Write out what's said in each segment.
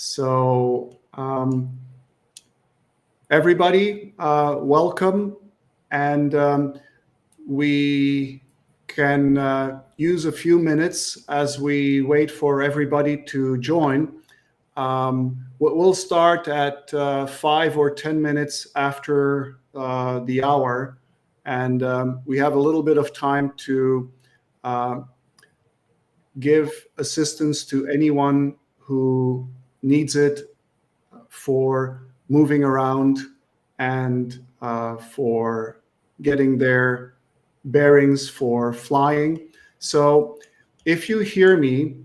So everybody, welcome, and we can use a few minutes as we wait for everybody to join. We'll start at 5 or 10 minutes after the hour, and we have a little bit of time to give assistance to anyone who needs it for moving around and for getting their bearings for flying. So if you hear me,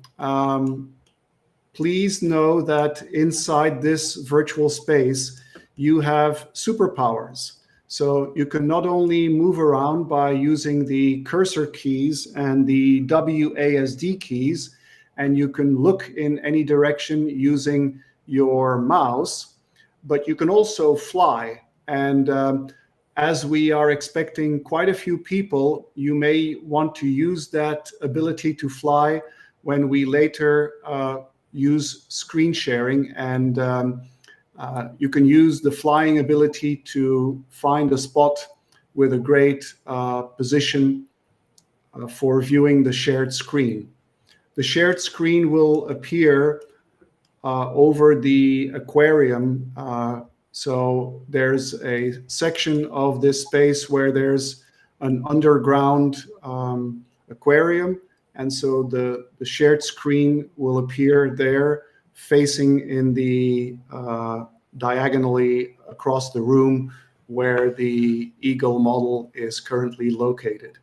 please know that inside this virtual space, you have superpowers. So you can not only move around by using the cursor keys and the WASD keys, and you can look in any direction using your mouse, but you can also fly. And as we are expecting quite a few people, you may want to use that ability to fly when we later use screen sharing, and you can use the flying ability to find a spot with a great position for viewing the shared screen. The shared screen will appear over the aquarium. So there's a section of this space where there's an underground aquarium. And so the shared screen will appear there, facing in the diagonally across the room where the Eagle model is currently located.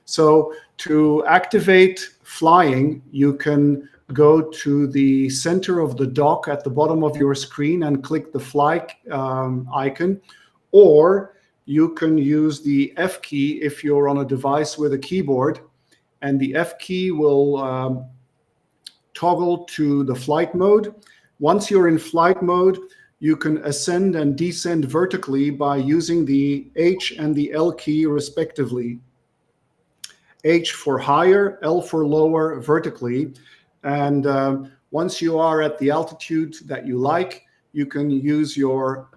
So to activate flying, you can go to the center of the dock at the bottom of your screen and click the fly icon, or you can use the F key if you're on a device with a keyboard, and the F key will toggle to the flight mode. Once you're in flight mode, you can ascend and descend vertically by using the H and the L key respectively. H for higher, L for lower vertically. And once you are at the altitude that you like, you can use your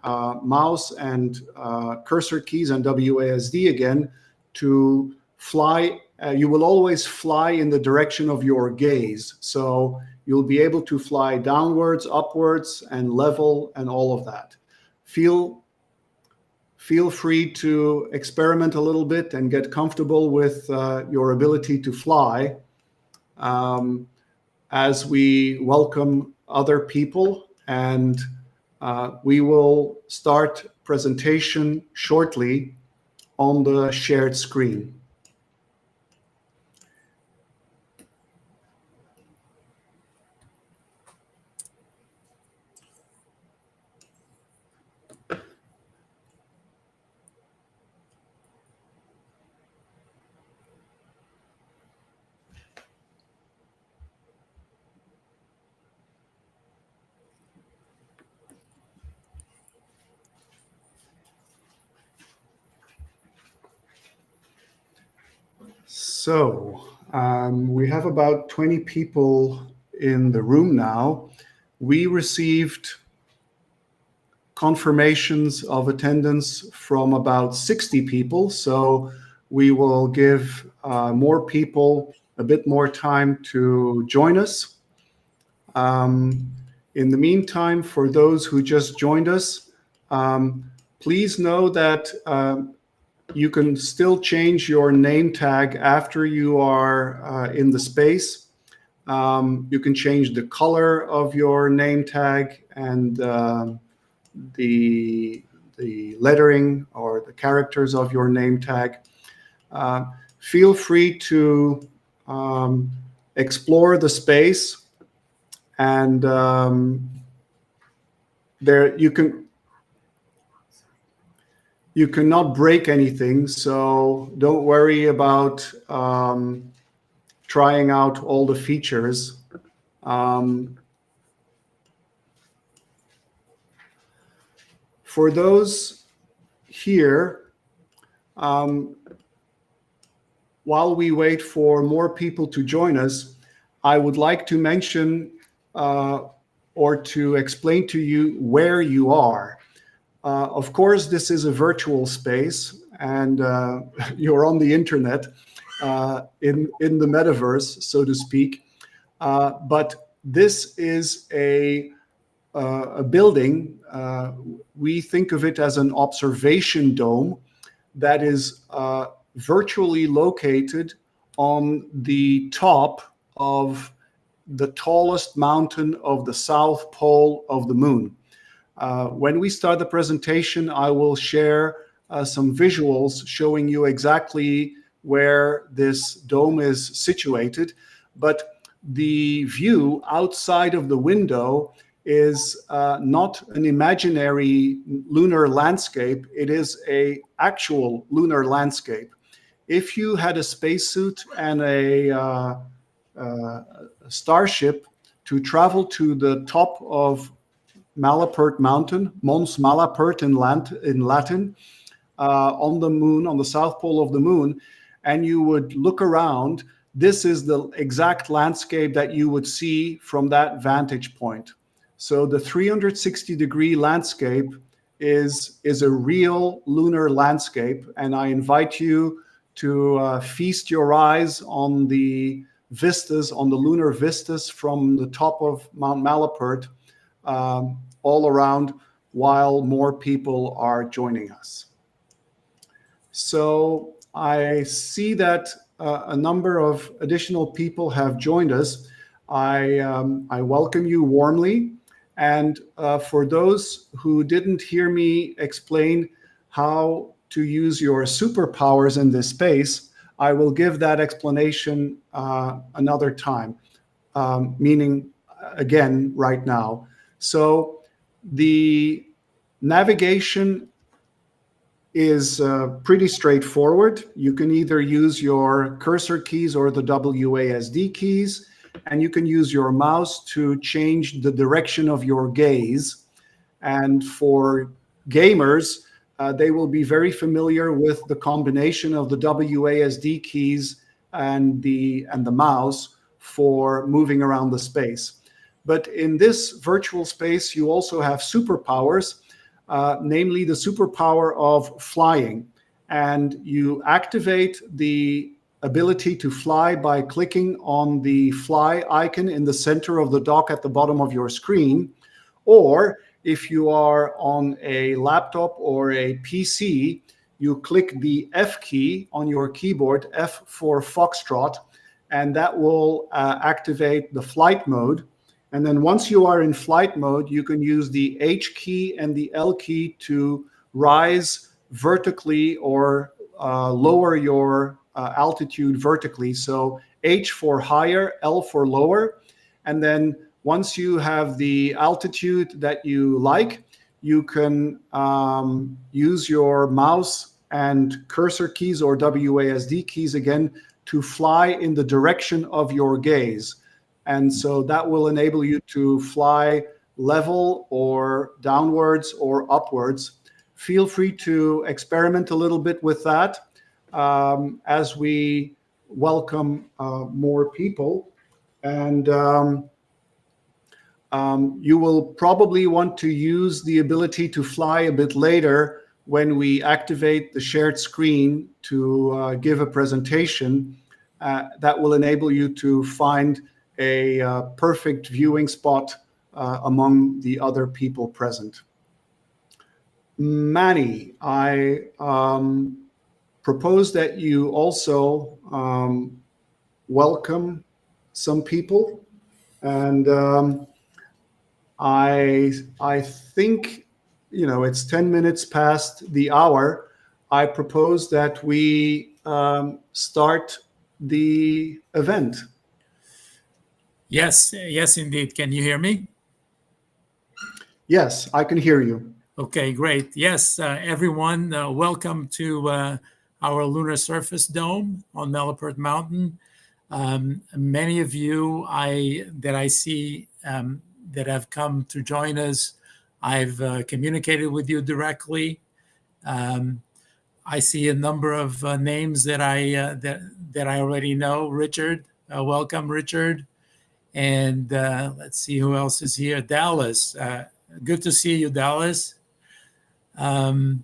mouse and cursor keys and WASD again to fly. You will always fly in the direction of your gaze. So you'll be able to fly downwards, upwards, and level, and all of that. Feel free to experiment a little bit and get comfortable with your ability to fly as we welcome other people. And we will start presentation shortly on the shared screen. So we have about 20 people in the room now. We received confirmations of attendance from about 60 people. So we will give more people a bit more time to join us. In the meantime, for those who just joined us, please know that you can still change your name tag after you are in the space. You can change the color of your name tag and the lettering or the characters of your name tag. Feel free to explore the space, and there you cannot break anything, so don't worry about trying out all the features. For those here, while we wait for more people to join us, I would like to mention or to explain to you where you are. Of course, this is a virtual space, and you're on the internet, in the metaverse, so to speak. But this is a building. We think of it as an observation dome that is virtually located on the top of the tallest mountain of the south pole of the moon. When we start the presentation, I will share some visuals showing you exactly where this dome is situated. But the view outside of the window is not an imaginary lunar landscape. It is an actual lunar landscape. If you had a spacesuit and a starship to travel to the top of Malapert Mountain, Mons Malapert in Latin, on the moon, on the south pole of the moon, and you would look around, this is the exact landscape that you would see from that vantage point. So the 360-degree landscape is a real lunar landscape, and I invite you to feast your eyes on the vistas, on the lunar vistas from the top of Mount Malapert, all around, while more people are joining us. So I see that a number of additional people have joined us. I welcome you warmly. And for those who didn't hear me explain how to use your superpowers in this space, I will give that explanation another time, meaning again right now. So the navigation is pretty straightforward. You can either use your cursor keys or the WASD keys, and you can use your mouse to change the direction of your gaze. And for gamers, they will be very familiar with the combination of the WASD keys and the mouse for moving around the space. But in this virtual space, you also have superpowers, namely the superpower of flying. And you activate the ability to fly by clicking on the fly icon in the center of the dock at the bottom of your screen. Or if you are on a laptop or a PC, you click the F key on your keyboard, F for Foxtrot, and that will activate the flight mode. And then once you are in flight mode, you can use the H key and the L key to rise vertically or lower your altitude vertically. So H for higher, L for lower. And then once you have the altitude that you like, you can use your mouse and cursor keys or WASD keys again to fly in the direction of your gaze. And so that will enable you to fly level or downwards or upwards. Feel free to experiment a little bit with that as we welcome more people. And you will probably want to use the ability to fly a bit later when we activate the shared screen to give a presentation that will enable you to find a perfect viewing spot among the other people present. Manny, I propose that you also welcome some people, and I think, you know, it's 10 minutes past the hour. I propose that we start the event. Yes, indeed. Can you hear me? Yes, I can hear you. Okay, great. Yes, everyone, welcome to our lunar surface dome on Malapert Mountain. Many of you that I see that have come to join us, I've communicated with you directly. I see a number of names that I already know. Richard, welcome, Richard. And let's see who else is here. Dallas. Good to see you, Dallas. We're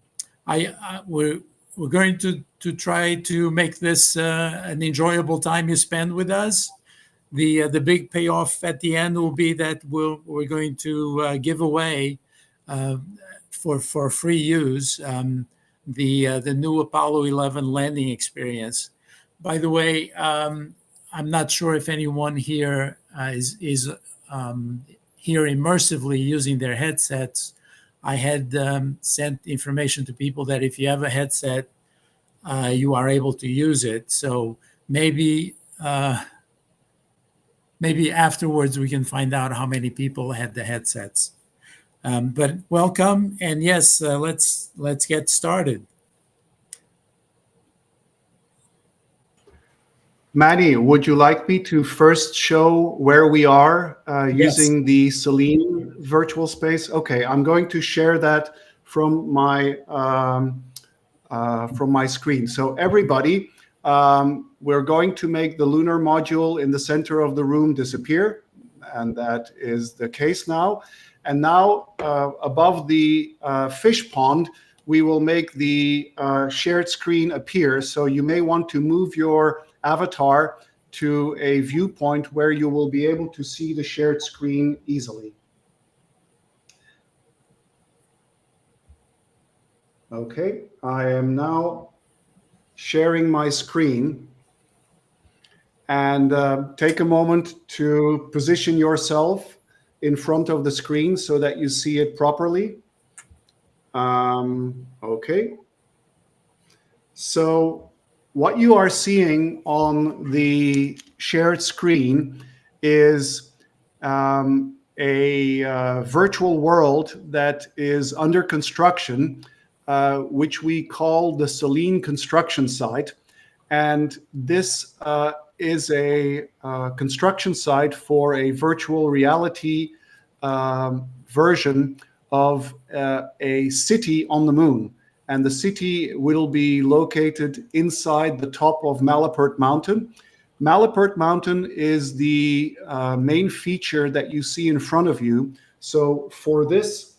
going to try to make this an enjoyable time you spend with us. The big payoff at the end will be that we're going to give away for free use the new Apollo 11 landing experience. By the way, I'm not sure if anyone here is here immersively using their headsets. I had sent information to people that if you have a headset, you are able to use it. So maybe afterwards we can find out how many people had the headsets. But welcome, and yes, let's get started. Manny, would you like me to first show where we are Yes. using the Selene virtual space? Okay, I'm going to share that from my screen. So everybody, we're going to make the lunar module in the center of the room disappear, and that is the case now. And now above the fish pond, we will make the shared screen appear. So you may want to move your avatar to a viewpoint where you will be able to see the shared screen easily. Okay, I am now sharing my screen. And take a moment to position yourself in front of the screen so that you see it properly. Okay. So what you are seeing on the shared screen is a virtual world that is under construction, which we call the Selene construction site. And this is a construction site for a virtual reality version of a city on the moon. And the city will be located inside the top of Malapert Mountain. Malapert Mountain is the main feature that you see in front of you. So for this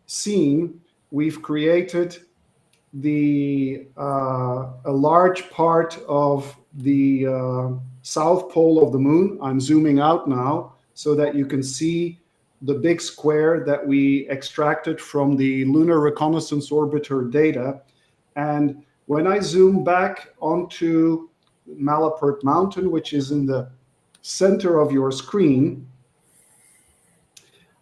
scene, we've created a large part of the south pole of the moon. I'm zooming out now so that you can see the big square that we extracted from the Lunar Reconnaissance Orbiter data. And when I zoom back onto Malapert Mountain, which is in the center of your screen,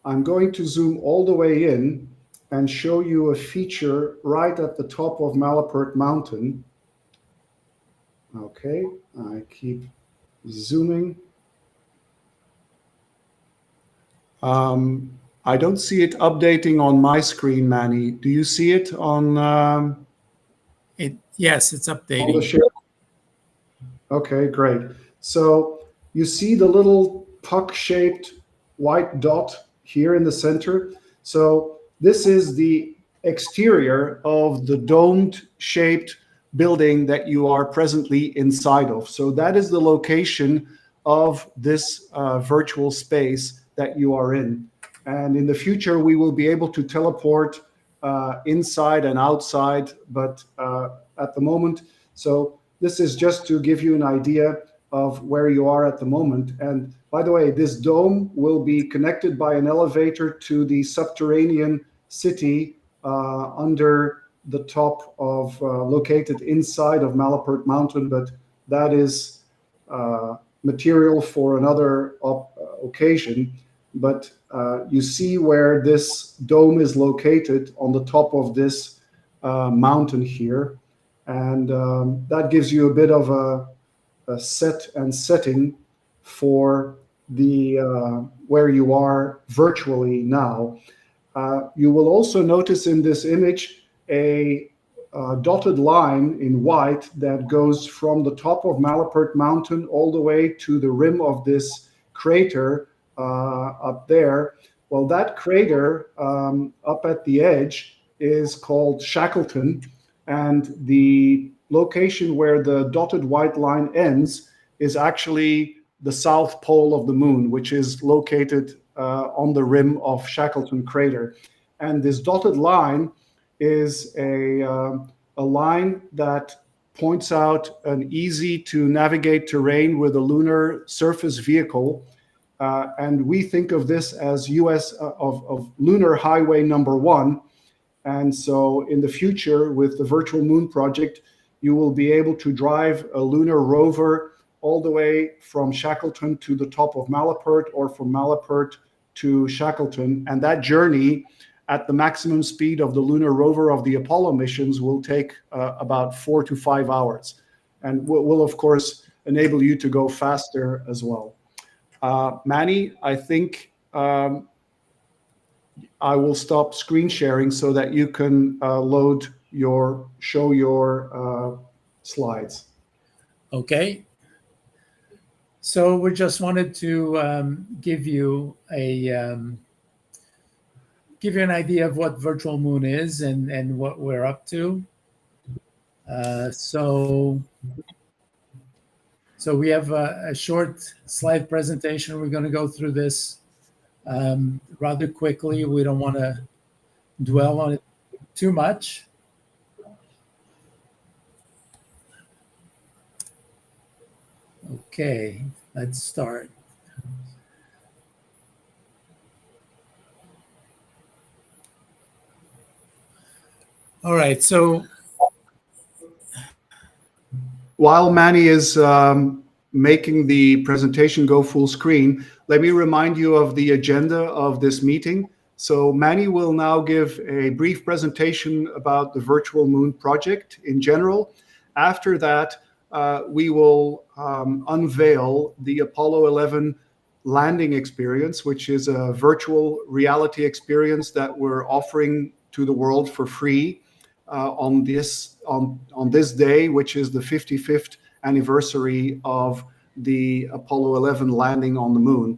I'm going to zoom all the way in and show you a feature right at the top of Malapert Mountain. Okay, I keep zooming. I don't see it updating on my screen, Manny. Do you see it on? Yes, it's updating. On the share? Okay, great. So you see the little puck-shaped white dot here in the center. So this is the exterior of the domed-shaped building that you are presently inside of. So that is the location of this virtual space that you are in. And in the future, we will be able to teleport inside and outside, but at the moment, so this is just to give you an idea of where you are at the moment. And by the way, this dome will be connected by an elevator to the subterranean city under the top of, located inside of Malapert Mountain, but that is material for another occasion. But you see where this dome is located on the top of this mountain here. And that gives you a bit of a set and setting for the where you are virtually now. You will also notice in this image a dotted line in white that goes from the top of Malapert Mountain all the way to the rim of this crater up there. Well, that crater up at the edge is called Shackleton, and the location where the dotted white line ends is actually the south pole of the moon, which is located on the rim of Shackleton crater. And this dotted line is a line that points out an easy to navigate terrain with a lunar surface vehicle. And we think of this as of lunar highway number 1. And so in the future, with the Virtual Moon Project, you will be able to drive a lunar rover all the way from Shackleton to the top of Malapert, or from Malapert to Shackleton. And that journey at the maximum speed of the lunar rover of the Apollo missions will take about 4 to 5 hours. And will of course, enable you to go faster as well. Manny, I think I will stop screen sharing so that you can show your slides. Okay. So we just wanted to give you an idea of what Virtual Moon is and what we're up to. So we have a short slide presentation. We're going to go through this rather quickly. We don't want to dwell on it too much. Okay, let's start. All right, so while Manny is making the presentation go full screen, let me remind you of the agenda of this meeting. So Manny will now give a brief presentation about the Virtual Moon Project in general. After that, we will unveil the Apollo 11 landing experience, which is a virtual reality experience that we're offering to the world for free on this day, which is the 55th anniversary of the Apollo 11 landing on the moon.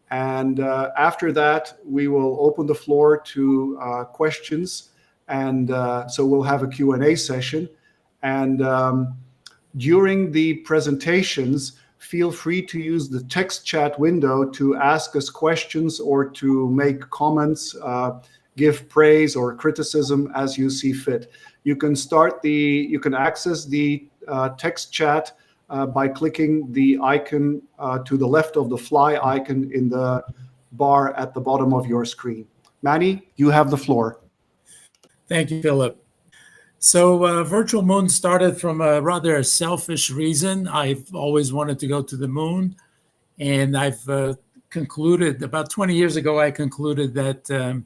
And after that, we will open the floor to questions, and so we'll have a Q&A session. And during the presentations, feel free to use the text chat window to ask us questions or to make comments, give praise or criticism as you see fit. You can access the text chat by clicking the icon to the left of the fly icon in the bar at the bottom of your screen. Manny, you have the floor. Thank you, Philip. So Virtual Moon started from a rather selfish reason. I've always wanted to go to the moon, and I've concluded about 20 years ago, I concluded that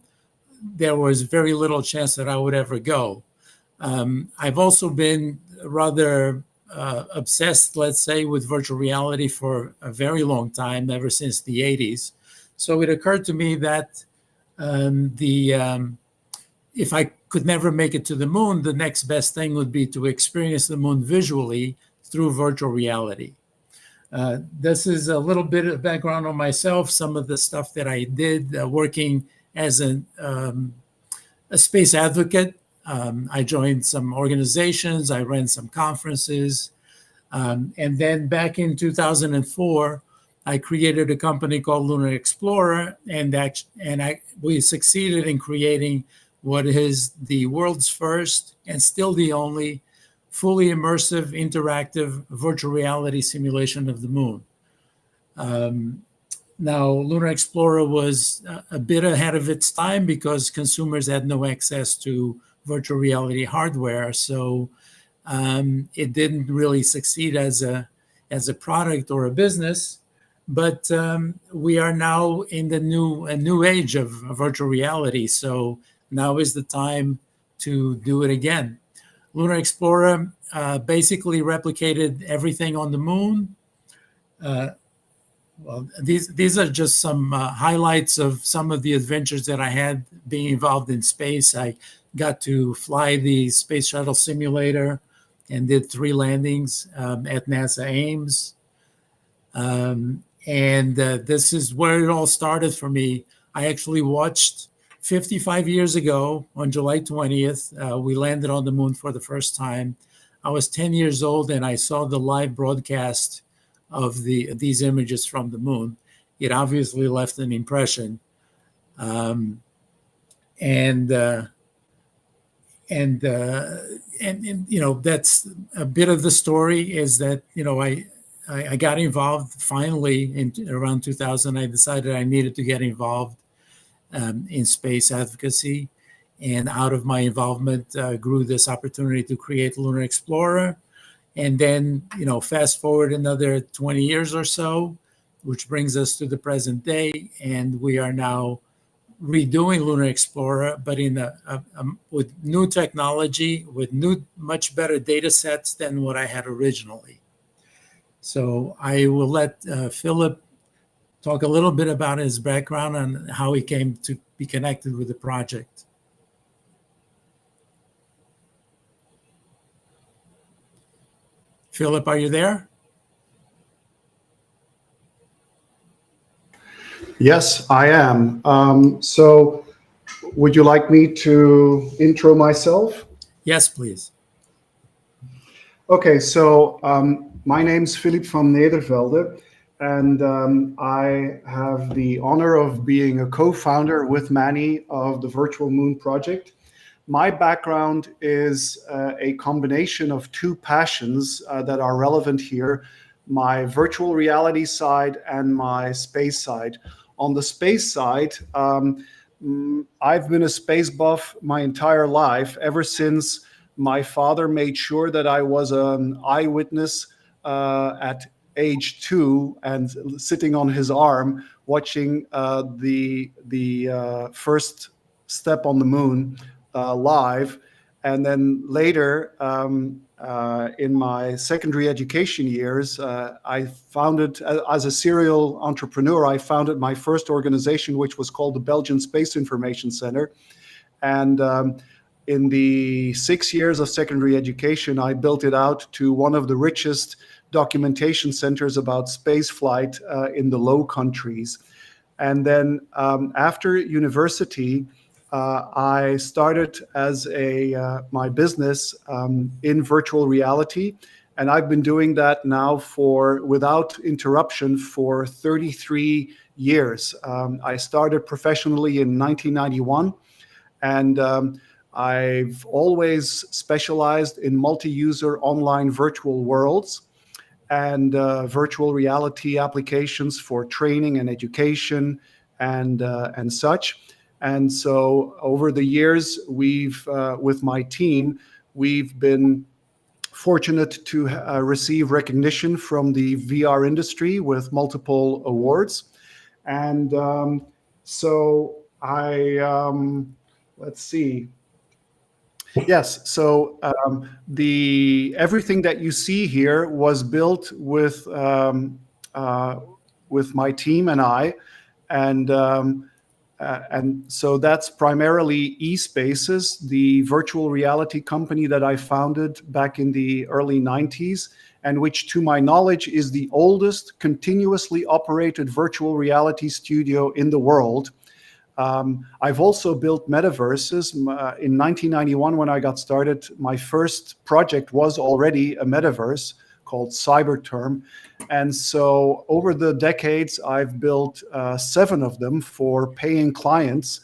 there was very little chance that I would ever go. I've also been rather obsessed, let's say, with virtual reality for a very long time, ever since the 80s. So it occurred to me that if I could never make it to the moon, the next best thing would be to experience the moon visually through virtual reality. This is a little bit of background on myself, some of the stuff that I did working as a space advocate. I joined some organizations, I ran some conferences, and then back in 2004, I created a company called Lunar Explorer, and we succeeded in creating what is the world's first and still the only fully immersive, interactive virtual reality simulation of the moon. Now, Lunar Explorer was a bit ahead of its time because consumers had no access to virtual reality hardware, so it didn't really succeed as a product or a business. But we are now in a new age of virtual reality, so now is the time to do it again. Lunar Explorer basically replicated everything on the moon. Well, these are just some highlights of some of the adventures that I had being involved in space. I got to fly the Space Shuttle simulator and did 3 landings at NASA Ames. And this is where it all started for me. I actually watched 55 years ago on July 20th. We landed on the moon for the first time. I was 10 years old and I saw the live broadcast of these images from the moon. It obviously left an impression. And that's a bit of the story, is that I got involved finally in around 2000. I decided I needed to get involved in space advocacy, and out of my involvement grew this opportunity to create Lunar Explorer. And then fast forward another 20 years or so, which brings us to the present day, and we are now redoing Lunar Explorer, but with new technology, with much better data sets than what I had originally. So I will let Philip talk a little bit about his background and how he came to be connected with the project. Philip, are you there? Yes, I am. So would you like me to intro myself? Yes, please. Okay, so my name's Philip van Nedervelde, and I have the honor of being a co-founder with Manny of the Virtual Moon Project. My background is a combination of two passions that are relevant here: my virtual reality side and my space side. On the space side, I've been a space buff my entire life, ever since my father made sure that I was an eyewitness at age 2 and sitting on his arm watching the first step on the moon live. And then later, in my secondary education years, I founded, as a serial entrepreneur, I founded my first organization, which was called the Belgian Space Information Center. And in the 6 years of secondary education, I built it out to one of the richest documentation centers about space flight in the Low Countries. And then after university, I started as my business in virtual reality, and I've been doing that now without interruption for 33 years. I started professionally in 1991, and I've always specialized in multi-user online virtual worlds and virtual reality applications for training and education and such. And so over the years, with my team, we've been fortunate to receive recognition from the VR industry with multiple awards. And so let's see. Yes, so everything that you see here was built with my team and I, and so that's primarily eSpaces, the virtual reality company that I founded back in the early 90s, and which, to my knowledge, is the oldest continuously operated virtual reality studio in the world. I've also built metaverses. In 1991, when I got started, my first project was already a metaverse called Cyberterm. And so over the decades, I've built 7 of them for paying clients,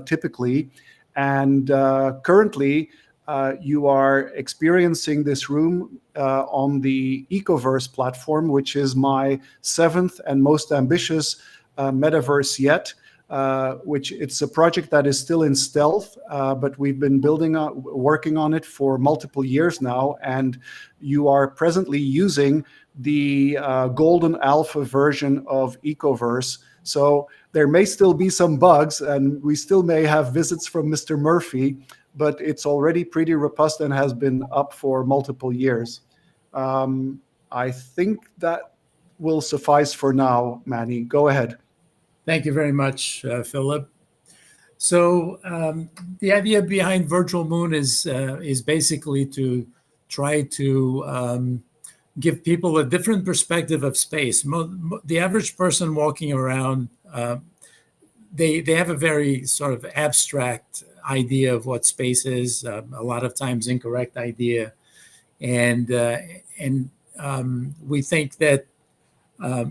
typically. And currently, you are experiencing this room on the Ecoverse platform, which is my 7th and most ambitious metaverse yet. Which it's a project that is still in stealth, but we've been working on it for multiple years now, and you are presently using the golden alpha version of Ecoverse. So there may still be some bugs, and we still may have visits from Mr. Murphy, but it's already pretty robust and has been up for multiple years. I think that will suffice for now, Manny. Go ahead. Thank you very much, Philip. So the idea behind Virtual Moon is basically to try to give people a different perspective of space. The average person walking around, they have a very sort of abstract idea of what space is, a lot of times incorrect idea. And we think that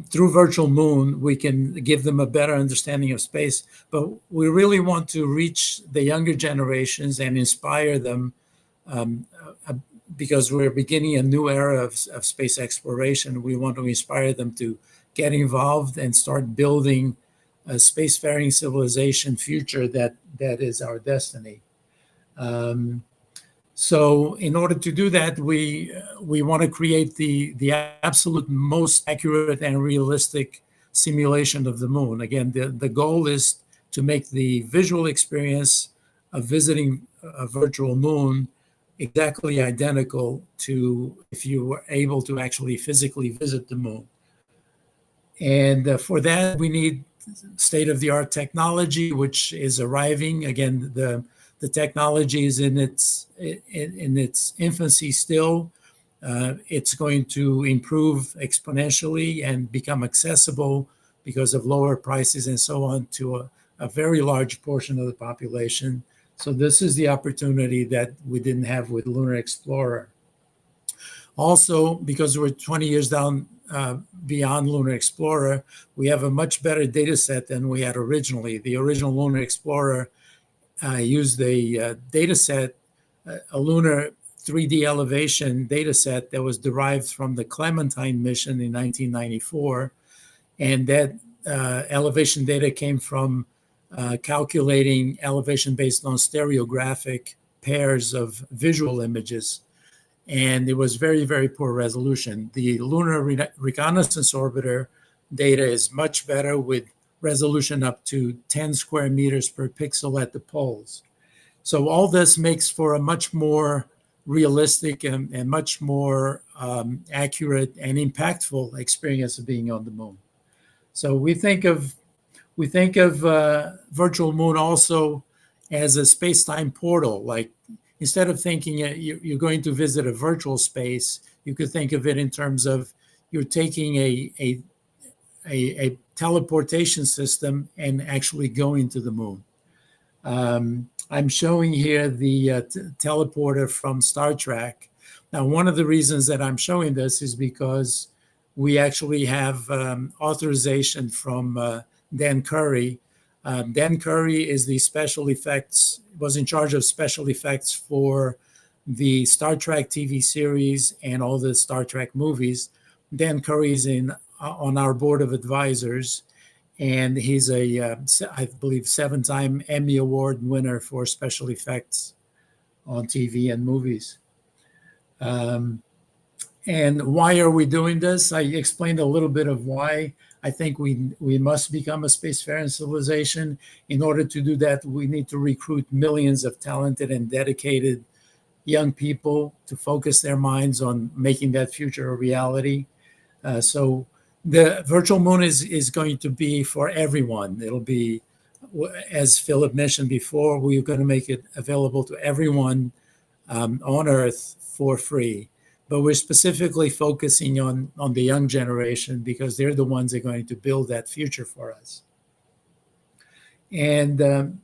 through Virtual Moon, we can give them a better understanding of space, but we really want to reach the younger generations and inspire them, um, uh, because we're beginning a new era of space exploration. We want to inspire them to get involved and start building a spacefaring civilization future that is our destiny. So in order to do that, we want to create the absolute most accurate and realistic simulation of the moon. Again, the goal is to make the visual experience of visiting a virtual moon exactly identical to if you were able to actually physically visit the moon. And for that, we need state-of-the-art technology, which is arriving. Again, the technology is in its infancy still. It's going to improve exponentially and become accessible because of lower prices and so on to a very large portion of the population. So this is the opportunity that we didn't have with Lunar Explorer. Also, because we're 20 years down beyond Lunar Explorer, we have a much better data set than we had originally. The original Lunar Explorer used a data set, a lunar 3D elevation data set that was derived from the Clementine mission in 1994. And that elevation data came from calculating elevation based on stereographic pairs of visual images. And it was very, very poor resolution. The Lunar Reconnaissance Orbiter data is much better with resolution up to 10 square meters per pixel at the poles. So all this makes for a much more realistic and much more accurate and impactful experience of being on the moon. So we think of Virtual Moon also as a space-time portal. Like, instead of thinking you're going to visit a virtual space, you could think of it in terms of you're taking a teleportation system and actually going to the moon. I'm showing here the teleporter from Star Trek. Now, one of the reasons that I'm showing this is because we actually have authorization from Dan Curry. Dan Curry is the was in charge of special effects for the Star Trek TV series and all the Star Trek movies. Dan Curry is on our board of advisors, and he's I believe, 7-time Emmy Award winner for special effects on TV and movies. And why are we doing this? I explained a little bit of why. I think we must become a spacefaring civilization. In order to do that, we need to recruit millions of talented and dedicated young people to focus their minds on making that future a reality. So the virtual moon is going to be for everyone. It'll be, as Philip mentioned before, we're going to make it available to everyone on Earth for free. But we're specifically focusing on the young generation because they're the ones that are going to build that future for us. And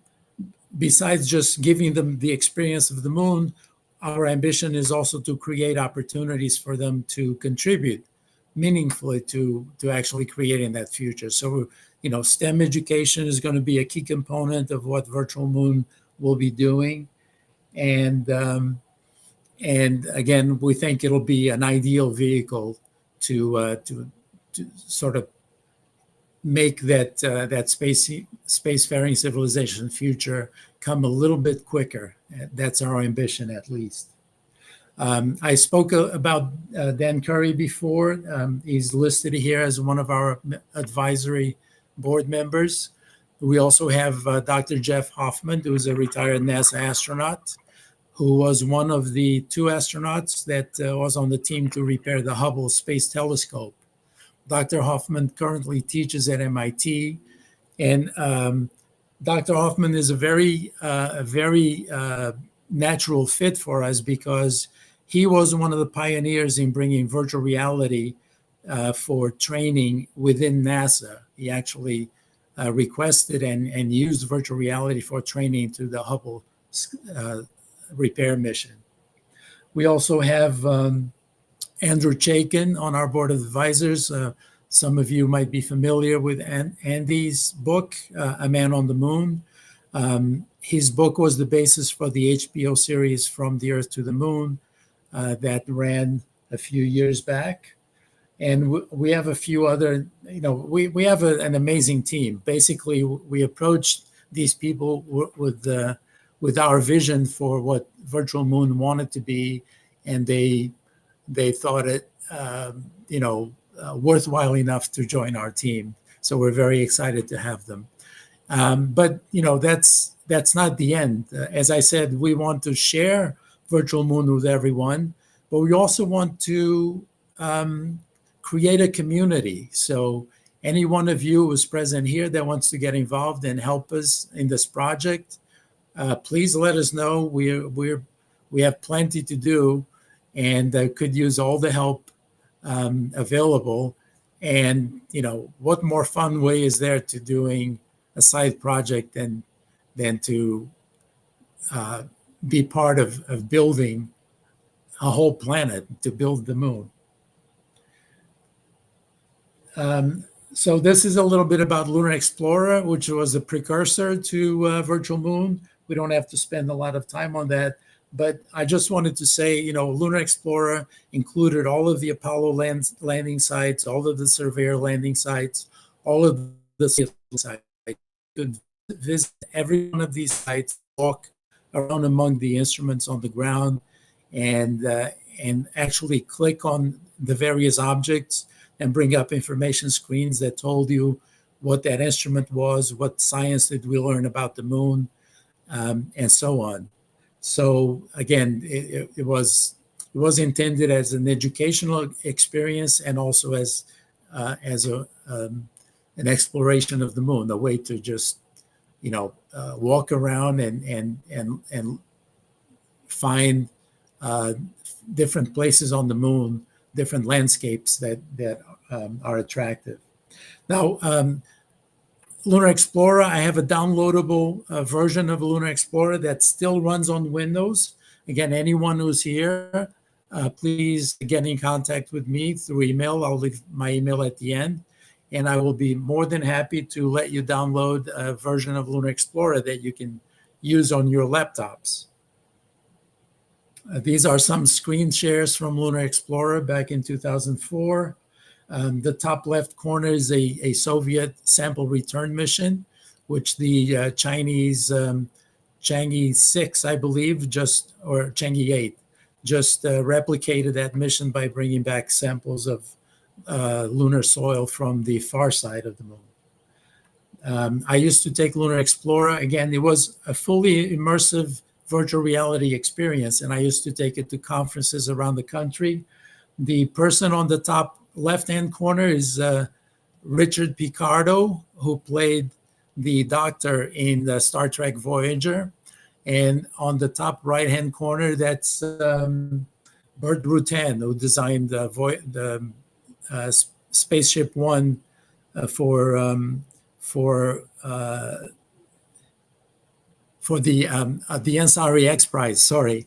besides just giving them the experience of the moon, our ambition is also to create opportunities for them to contribute meaningfully to actually creating that future. So, STEM education is going to be a key component of what Virtual Moon will be doing. And again, we think it'll be an ideal vehicle to sort of make that spacefaring civilization future come a little bit quicker. That's our ambition, at least. I spoke about Dan Curry before. He's listed here as one of our advisory board members. We also have Dr. Jeff Hoffman, who is a retired NASA astronaut, who was one of the 2 astronauts that was on the team to repair the Hubble Space Telescope. Dr. Hoffman currently teaches at MIT, and Dr. Hoffman is a very natural fit for us because he was one of the pioneers in bringing virtual reality for training within NASA. He actually requested and used virtual reality for training to the Hubble repair mission. We also have Andrew Chaikin on our board of advisors, Some of you might be familiar with Andy's book, A Man on the Moon. His book was the basis for the HBO series From the Earth to the Moon that ran a few years back. And we have a few other, we have an amazing team. Basically, we approached these people with our vision for what Virtual Moon wanted to be, and they thought it, worthwhile enough to join our team. So we're very excited to have them. But that's not the end. As I said, we want to share Virtual Moon with everyone, but we also want to create a community. So any one of you who's present here that wants to get involved and help us in this project, please let us know. We have plenty to do, and could use all the help available. And what more fun way is there to doing a side project than to be part of building a whole planet, to build the moon. So this is a little bit about Lunar Explorer, which was a precursor to Virtual Moon. We don't have to spend a lot of time on that, but I just wanted to say, Lunar Explorer included all of the Apollo landing sites, all of the Surveyor landing sites, all of the sites. You could visit every one of these sites, walk around among the instruments on the ground, and actually click on the various objects and bring up information screens that told you what that instrument was, what science did we learn about the moon, and so on. So again, it was intended as an educational experience and also as an exploration of the moon, a way to just walk around and find different places on the moon, different landscapes that are attractive. Now, Lunar Explorer, I have a downloadable version of Lunar Explorer that still runs on Windows. Again, anyone who's here, please get in contact with me through email. I'll leave my email at the end, and I will be more than happy to let you download a version of Lunar Explorer that you can use on your laptops. These are some screen shares from Lunar Explorer back in 2004. The top left corner is a Soviet sample return mission, which the Chinese Chang'e 6, I believe, or Chang'e 8, just replicated that mission by bringing back samples of lunar soil from the far side of the moon. I used to take Lunar Explorer. Again, it was a fully immersive virtual reality experience, and I used to take it to conferences around the country. The person on the top left-hand corner is Richard Picardo, who played the Doctor in the Star Trek Voyager. And on the top right-hand corner, that's Burt Rutan, who designed the Spaceship One for the Ansari X Prize. Sorry,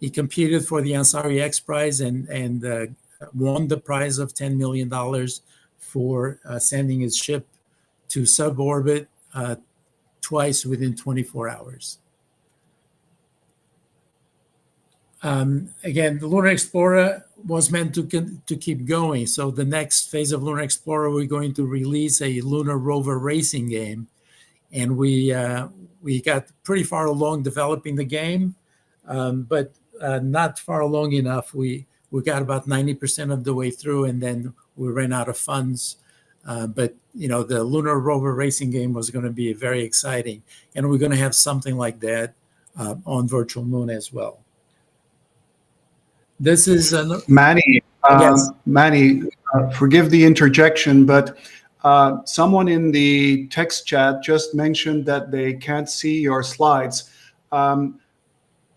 he competed for the Ansari X Prize and won the prize of $10 million for sending his ship to suborbit twice within 24 hours. Again, the Lunar Explorer was meant to keep going. So the next phase of Lunar Explorer, we're going to release a lunar rover racing game. And we got pretty far along developing the game, but not far along enough. We got about 90% of the way through, and then we ran out of funds. But the lunar rover racing game was going to be very exciting, and we're going to have something like that on Virtual Moon as well. This is Manny. Yes. Manny, forgive the interjection, but someone in the text chat just mentioned that they can't see your slides.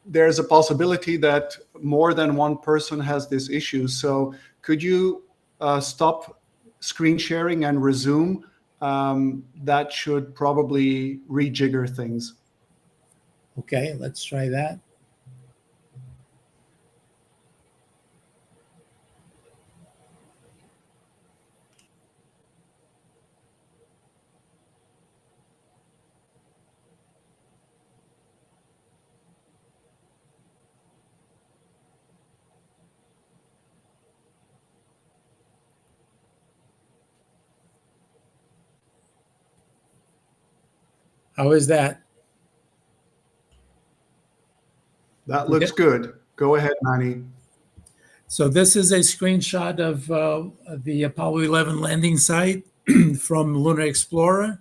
There's a possibility that more than one person has this issue. So could you stop screen sharing and resume? That should probably rejigger things. Okay, let's try that. How is that? That looks good. Go ahead, Manny. So this is a screenshot of the Apollo 11 landing site from Lunar Explorer,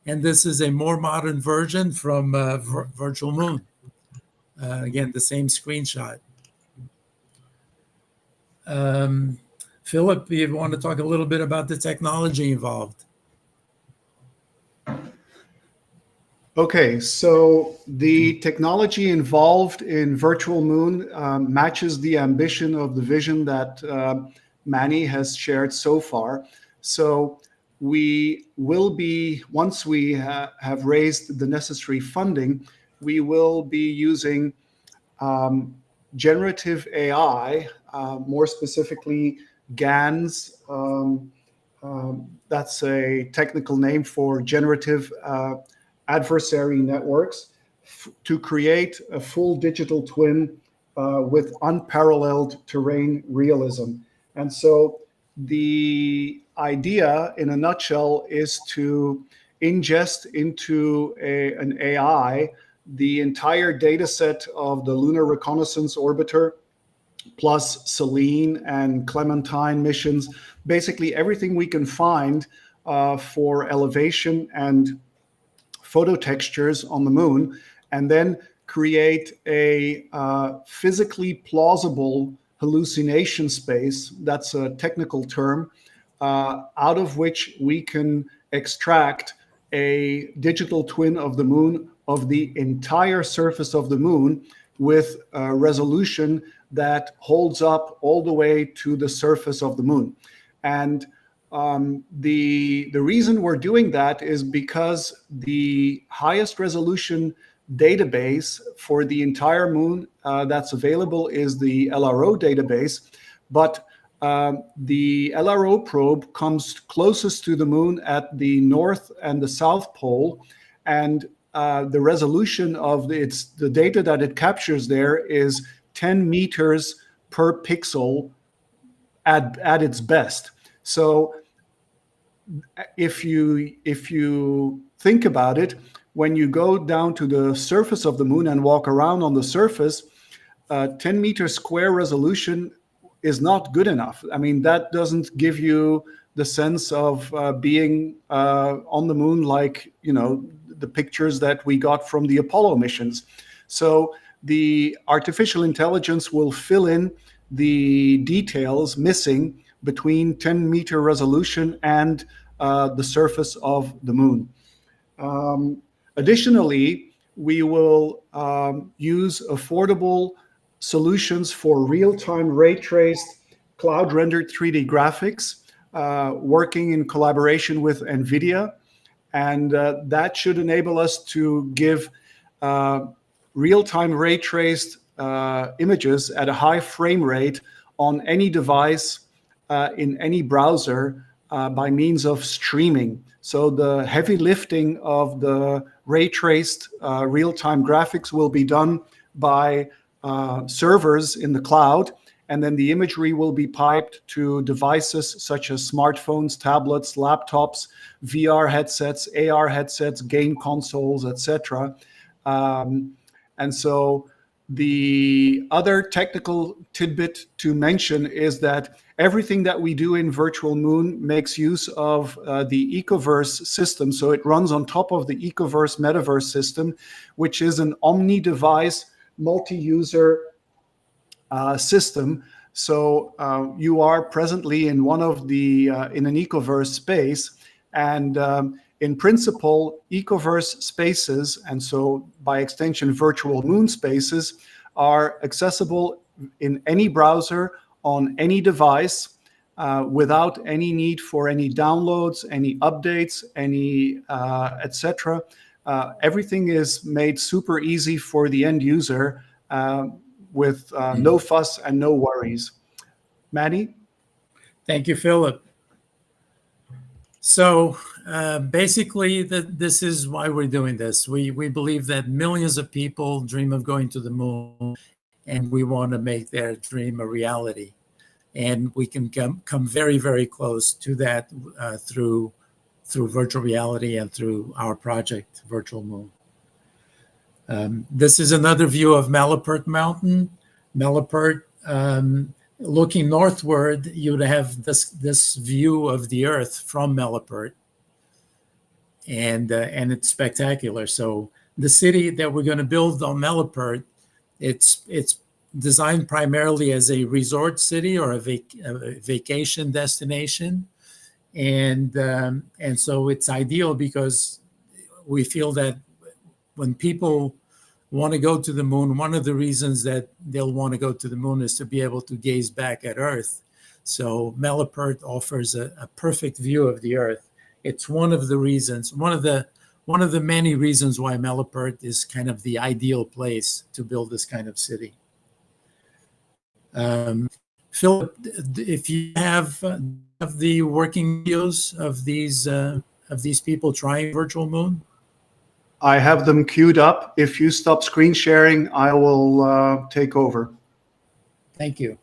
and this is a more modern version from Virtual Moon. Again, the same screenshot. Philip, you want to talk a little bit about the technology involved? Okay, so the technology involved in Virtual Moon matches the ambition of the vision that Manny has shared so far. So we will be, once we have raised the necessary funding, we will be using generative AI, more specifically GANs. That's a technical name for generative adversary networks, to create a full digital twin with unparalleled terrain realism. And so the idea, in a nutshell, is to ingest into an AI the entire data set of the Lunar Reconnaissance Orbiter, plus Selene and Clementine missions, basically everything we can find for elevation and photo textures on the moon, and then create a physically plausible hallucination space, that's a technical term, out of which we can extract a digital twin of the moon, of the entire surface of the moon, with a resolution that holds up all the way to the surface of the moon. And the reason we're doing that is because the highest resolution database for the entire moon that's available is the LRO database, but the LRO probe comes closest to the moon at the north and the south pole, and the resolution of the data that it captures there is 10 meters per pixel at its best. So if you think about it, when you go down to the surface of the moon and walk around on the surface, 10 meter square resolution is not good enough. I mean, that doesn't give you the sense of being on the moon like, the pictures that we got from the Apollo missions. So the artificial intelligence will fill in the details missing between 10 meter resolution and the surface of the moon. Additionally, we will use affordable solutions for real-time ray-traced cloud-rendered 3D graphics, working in collaboration with NVIDIA. And that should enable us to give real-time ray-traced images at a high frame rate on any device in any browser by means of streaming. So the heavy lifting of the ray-traced real-time graphics will be done by servers in the cloud, and then the imagery will be piped to devices such as smartphones, tablets, laptops, VR headsets, AR headsets, game consoles, etc. And so the other technical tidbit to mention is that everything that we do in Virtual Moon makes use of the Ecoverse system. So it runs on top of the Ecoverse metaverse system, which is an omni-device, multi-user system. So you are presently in one of the in an Ecoverse space, and in principle, Ecoverse spaces, and so by extension, Virtual Moon spaces, are accessible in any browser on any device without any need for any downloads, any updates, any etc. Everything is made super easy for the end user with no fuss and no worries. Manny? Thank you, Philip. So basically, this is why we're doing this. We believe that millions of people dream of going to the moon, and we want to make their dream a reality. And we can come very, very close to that through through virtual reality and through our project, Virtual Moon. This is another view of Malapert Mountain. Malapert, looking northward, you'd have this view of the Earth from Malapert, and it's spectacular. So the city that we're going to build on Malapert, it's designed primarily as a resort city or a vacation destination, and so it's ideal because we feel that when people want to go to the moon, one of the reasons that they'll want to go to the moon is to be able to gaze back at Earth. So Malapert offers a perfect view of the Earth. It's one of the reasons, one of the many reasons why Malapert is kind of the ideal place to build this kind of city. Philip, if you have the working videos of these people trying Virtual Moon. I have them queued up. If you stop screen sharing, I will take over. Thank you.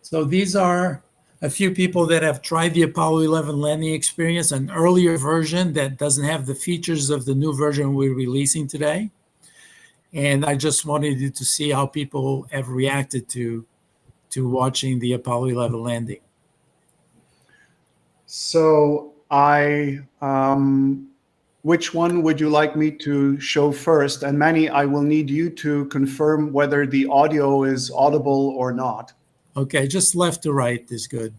So these are a few people that have tried the Apollo 11 landing experience, an earlier version that doesn't have the features of the new version we're releasing today. And I just wanted you to see how people have reacted to watching the Apollo 11 landing. So which one would you like me to show first? And Manny, I will need you to confirm whether the audio is audible or not. Okay, just left to right is good.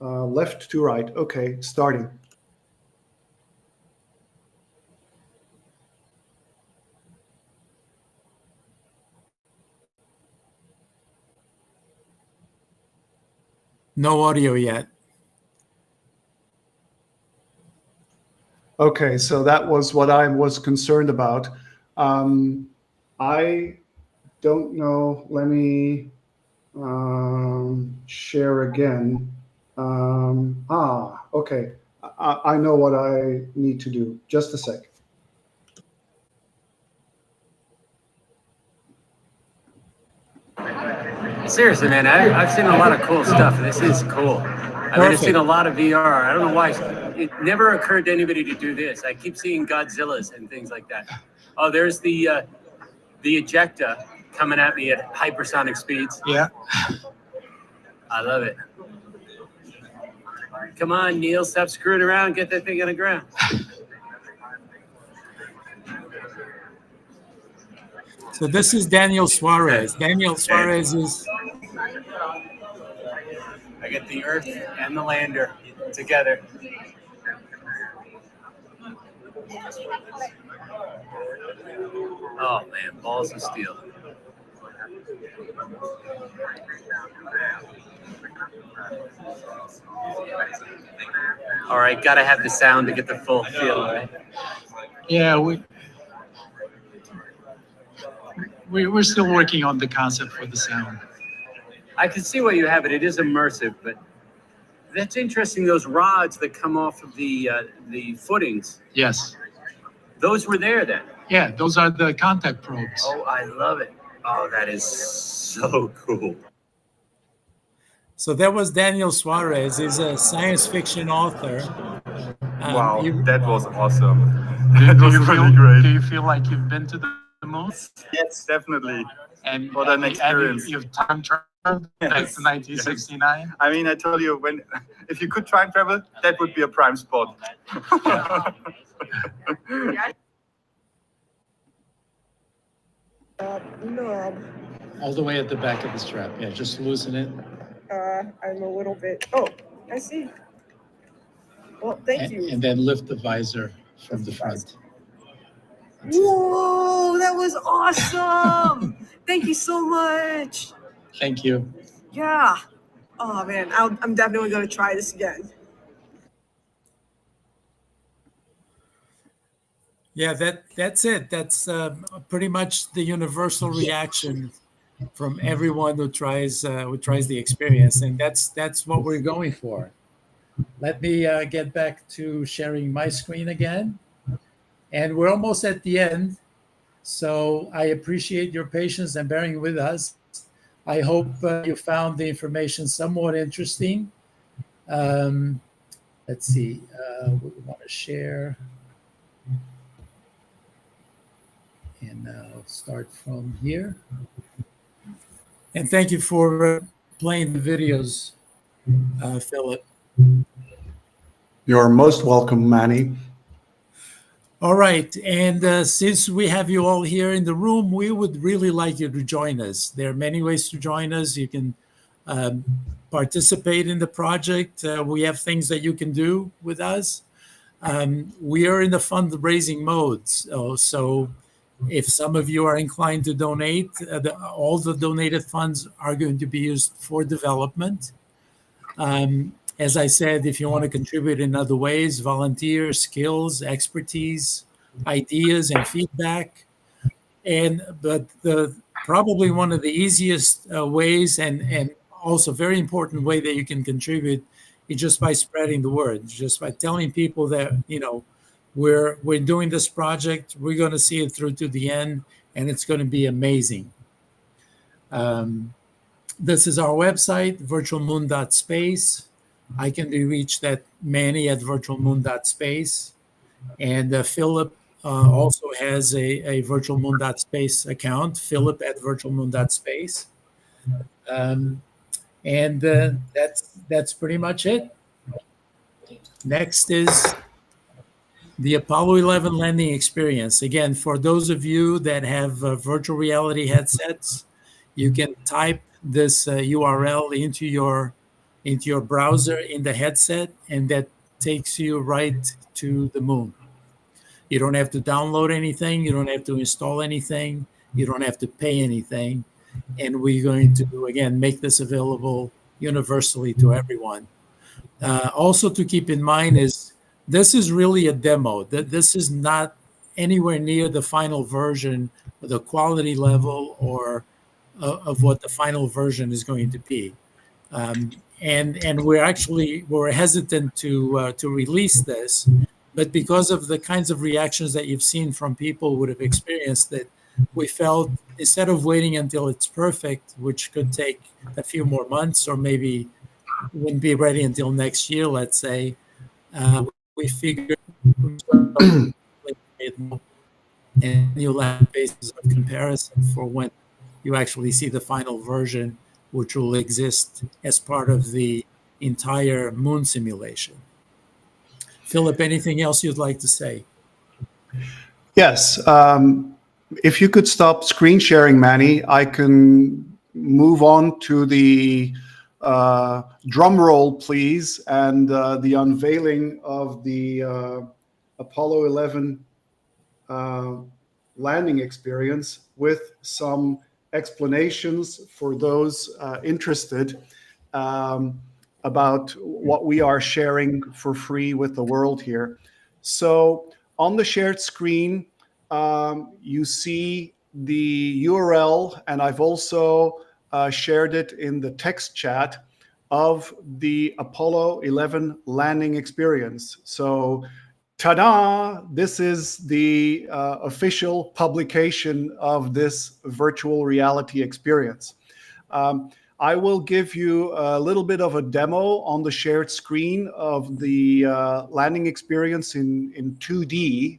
Left to right. Okay, starting. No audio yet. Okay, so that was what I was concerned about. I don't know. Let me share again. Okay. I know what I need to do. Just a sec. Seriously, man, I've seen a lot of cool stuff. This is cool. I mean, I've seen a lot of VR. I don't know why it never occurred to anybody to do this. I keep seeing Godzillas and things like that. Oh, there's the ejecta coming at me at hypersonic speeds. Yeah. I love it. Come on, Neil, stop screwing around. Get that thing on the ground. So this is Daniel Suarez. Daniel Suarez is... I get the Earth and the lander together. Oh, man, balls of steel. All right, got to have the sound to get the full feel, right? Yeah, we're still working on the concept for the sound. I can see why you have it. It is immersive, but that's interesting. Those rods that come off of the footings. Yes. Those were there then. Yeah, those are the contact probes. Oh, I love it. Oh, that is so cool. So that was Daniel Suarez. He's a science fiction author. Wow, that was awesome. Do was you really feel, great. Do you feel like you've been to the moon? Yes, definitely. And what an experience. And you've time traveled back to 1969. I mean, I told you, if you could time travel, that would be a prime spot. Knob. All the way at the back of the strap. Yeah, just loosen it. I'm a little bit. Oh, I see. Well, thank you. And then lift the visor from the front. Whoa, that was awesome! Thank you so much. Thank you. Yeah. Oh man, I'm definitely going to try this again. Yeah, that's it. That's pretty much the universal reaction from everyone who tries the experience, and that's what we're going for. Let me get back to sharing my screen again, and we're almost at the end. So I appreciate your patience and bearing with us. I hope you found the information somewhat interesting. Let's see. We want to share. And I'll start from here. And thank you for playing the videos, Philip. You're most welcome, Manny. All right. And since we have you all here in the room, we would really like you to join us. There are many ways to join us. You can participate in the project. We have things that you can do with us. We are in the fundraising mode. So if some of you are inclined to donate, all the donated funds are going to be used for development. As I said, if you want to contribute in other ways, volunteer, skills, expertise, ideas, and feedback. But probably one of the easiest ways and also very important way that you can contribute is just by spreading the word, just by telling people that, we're doing this project, we're going to see it through to the end, and it's going to be amazing. This is our website, virtualmoon.space. I can be reached at Manny at virtualmoon.space. And Philip also has a virtualmoon.space account, Philip at virtualmoon.space. And that's pretty much it. Next is the Apollo 11 landing experience. Again, for those of you that have virtual reality headsets, you can type this URL into your browser in the headset, and that takes you right to the moon. You don't have to download anything. You don't have to install anything. You don't have to pay anything. And we're going to, again, make this available universally to everyone. Also to keep in mind is this is really a demo. This is not anywhere near the final version, the quality level or of what the final version is going to be. And we're hesitant to release this, but because of the kinds of reactions that you've seen from people who would have experienced that, we felt instead of waiting until it's perfect, which could take a few more months or maybe wouldn't be ready until next year, let's say, we figured and you'll have basis of comparison for when you actually see the final version, which will exist as part of the entire moon simulation. Philip, anything else you'd like to say? Yes. If you could stop screen sharing, Manny, I can move on to the drum roll, please, and the unveiling of the Apollo 11 landing experience with some explanations for those interested about what we are sharing for free with the world here. So on the shared screen, you see the URL, and I've also shared it in the text chat of the Apollo 11 landing experience. So ta-da! This is the official publication of this virtual reality experience. I will give you a little bit of a demo on the shared screen of the landing experience in 2D.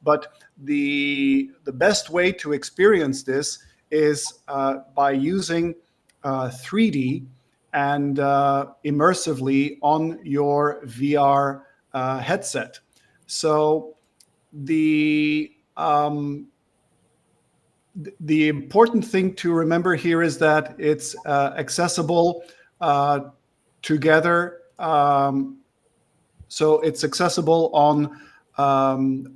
But the best way to experience this is by using 3D and immersively on your VR headset. So the important thing to remember here is that it's accessible together. So it's accessible on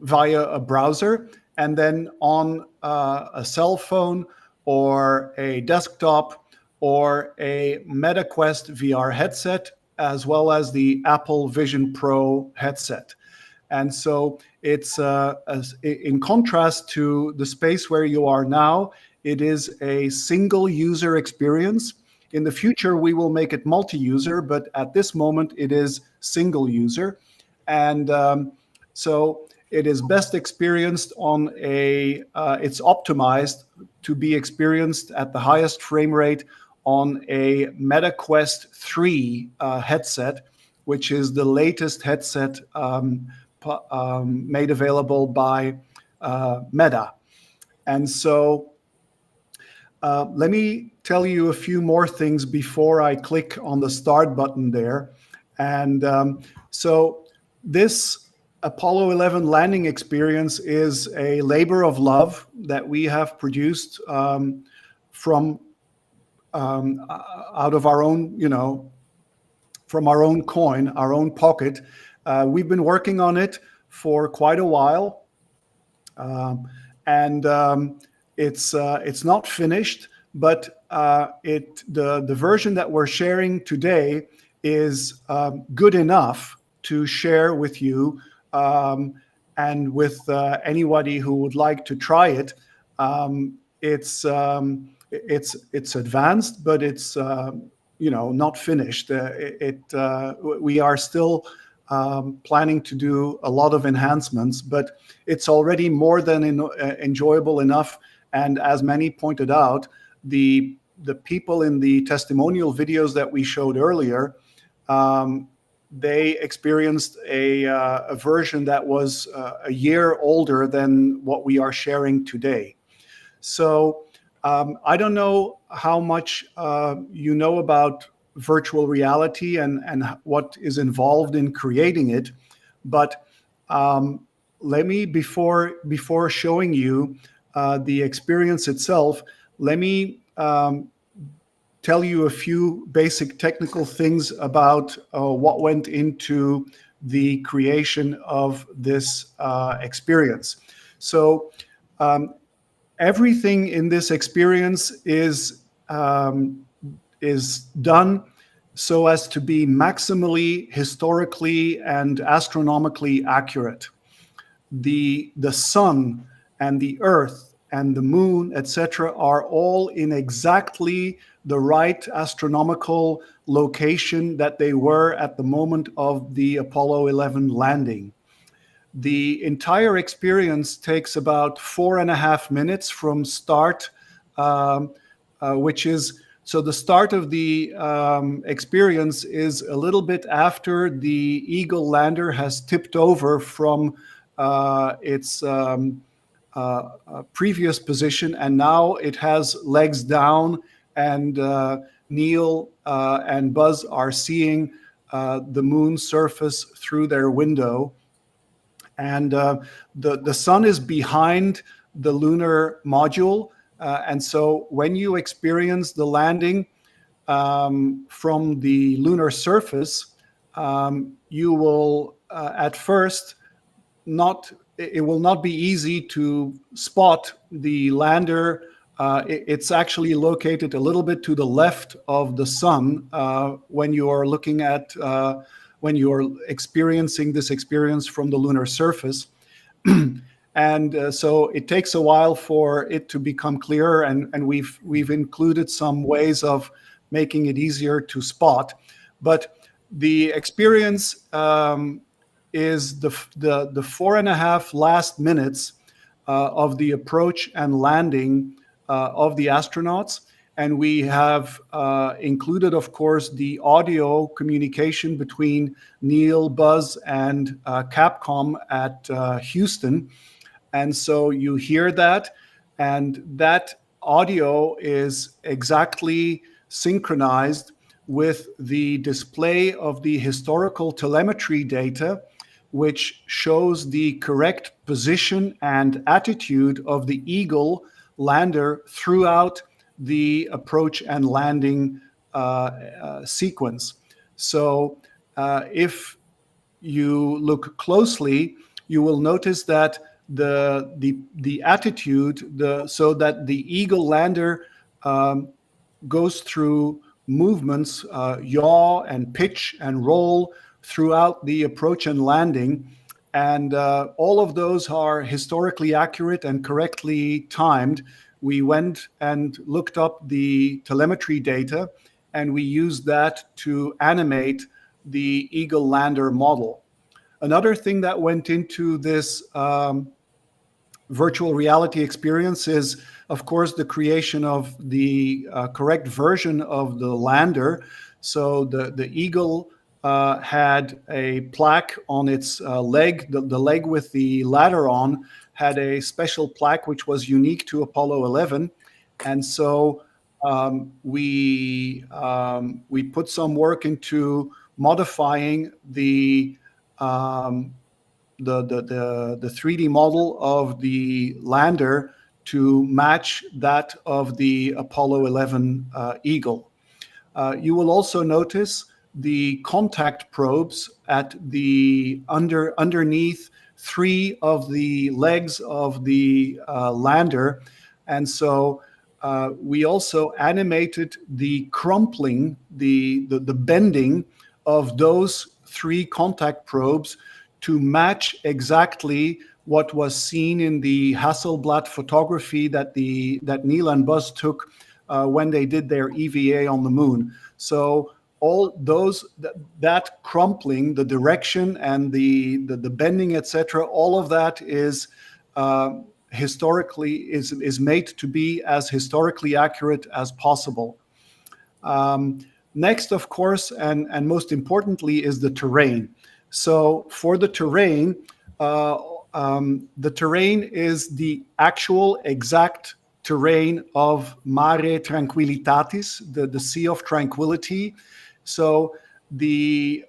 via a browser, and then on a cell phone or a desktop or a MetaQuest VR headset, as well as the Apple VisionPro headset. And so it's in contrast to the space where you are now, it is a single user experience. In the future, we will make it multi-user, but at this moment, it is single user. And so it is best experienced on it's optimized to be experienced at the highest frame rate on a MetaQuest 3 headset, which is the latest headset made available by Meta. And so let me tell you a few more things before I click on the start button there. And so this Apollo 11 landing experience is a labor of love that we have produced from out of our own, from our own coin, our own pocket. We've been working on it for quite a while, and it's not finished, but the version that we're sharing today is good enough to share with you and with anybody who would like to try it. It's advanced, but it's not finished. We are still planning to do a lot of enhancements, but it's already more than enjoyable enough. And as many pointed out, the people in the testimonial videos that we showed earlier, they experienced a version that was a year older than what we are sharing today. So I don't know how much you know about virtual reality and what is involved in creating it, but let me, before showing you the experience itself, let me tell you a few basic technical things about what went into the creation of this experience. So everything in this experience is done so as to be maximally historically and astronomically accurate. The sun and the earth and the moon, etc., are all in exactly the right astronomical location that they were at the moment of the Apollo 11 landing. The entire experience takes about 4.5 minutes from start, which is, so the start of the experience is a little bit after the Eagle lander has tipped over from its previous position, and now it has legs down, and Neil and Buzz are seeing the moon surface through their window. And the sun is behind the lunar module. And so when you experience the landing from the lunar surface, you will at first it will not be easy to spot the lander. It's actually located a little bit to the left of the sun when you are looking at when you're experiencing this experience from the lunar surface. And so it takes a while for it to become clearer, and we've included some ways of making it easier to spot. But the experience is the 4.5 last minutes of the approach and landing of the astronauts. And we have included, of course, the audio communication between Neil, Buzz, and Capcom at Houston. And so you hear that, and that audio is exactly synchronized with the display of the historical telemetry data, which shows the correct position and attitude of the Eagle lander throughout the approach and landing sequence. So if you look closely, you will notice that the attitude, so that the Eagle lander goes through movements, yaw and pitch and roll throughout the approach and landing. And all of those are historically accurate and correctly timed. We went and looked up the telemetry data, and we used that to animate the Eagle lander model. Another thing that went into this virtual reality experience is, of course, the creation of the correct version of the lander. So the Eagle had a plaque on its leg. The leg with the ladder on had a special plaque which was unique to Apollo 11. And so we put some work into modifying the 3D model of the lander to match that of the Apollo 11 Eagle. You will also notice the contact probes at the underneath 3 of the legs of the lander, and so we also animated the crumpling, the bending of those 3 contact probes to match exactly what was seen in the Hasselblad photography that Neil and Buzz took when they did their EVA on the moon. So all those that crumpling, the direction and the bending, etc., all of that is historically is made to be as historically accurate as possible. Next, of course, and most importantly, is the terrain. So for the terrain is the actual exact terrain of Mare Tranquillitatis, the Sea of Tranquility. So the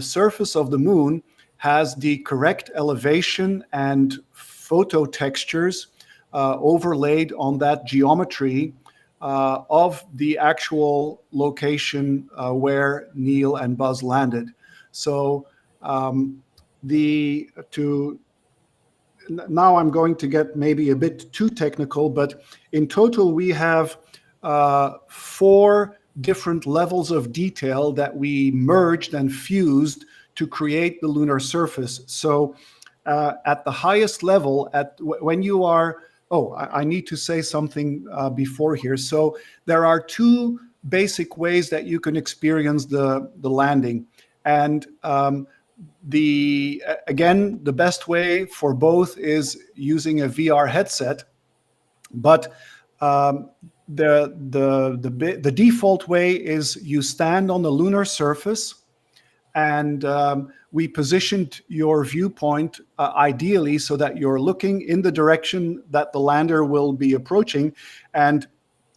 surface of the moon has the correct elevation and photo textures overlaid on that geometry of the actual location where Neil and Buzz landed. So now I'm going to get maybe a bit too technical, but in total we have 4 different levels of detail that we merged and fused to create the lunar surface. So at the highest level, when you are, I need to say something before here. So there are 2 basic ways that you can experience the landing. And again, the best way for both is using a VR headset, but the default way is you stand on the lunar surface, and we positioned your viewpoint ideally so that you're looking in the direction that the lander will be approaching. And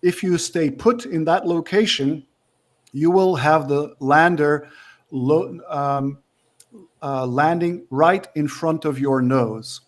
if you stay put in that location, you will have the lander landing right in front of your nose.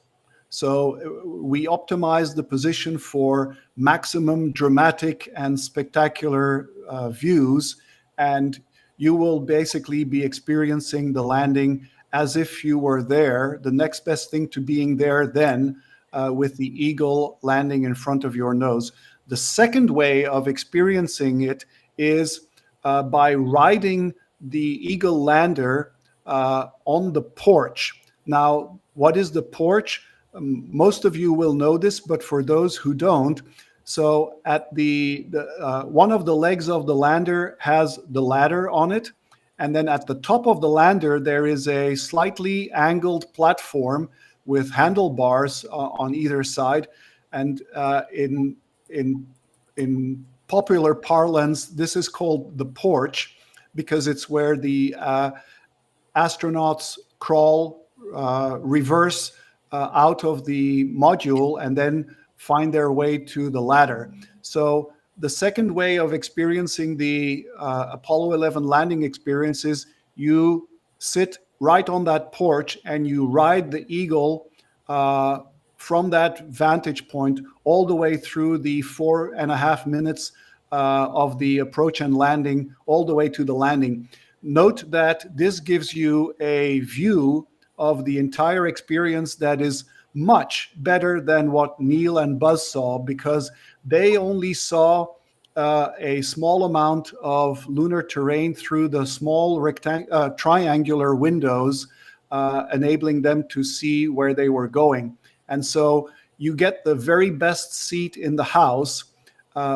So we optimized the position for maximum dramatic and spectacular views, and you will basically be experiencing the landing as if you were there, the next best thing to being there then, with the Eagle landing in front of your nose. The second way of experiencing it is by riding the Eagle lander on the porch. Now, what is the porch? Most of you will know this, but for those who don't, so at one of the legs of the lander has the ladder on it, and then at the top of the lander there is a slightly angled platform with handlebars on either side, and in popular parlance, this is called the porch because it's where the astronauts crawl reverse out of the module and then find their way to the ladder. So the second way of experiencing the Apollo 11 landing experience is you sit right on that porch and you ride the Eagle from that vantage point all the way through the 4.5 minutes of the approach and landing, all the way to the landing. Note that this gives you a view of the entire experience that is much better than what Neil and Buzz saw, because they only saw a small amount of lunar terrain through the small triangular windows, enabling them to see where they were going. And so you get the very best seat in the house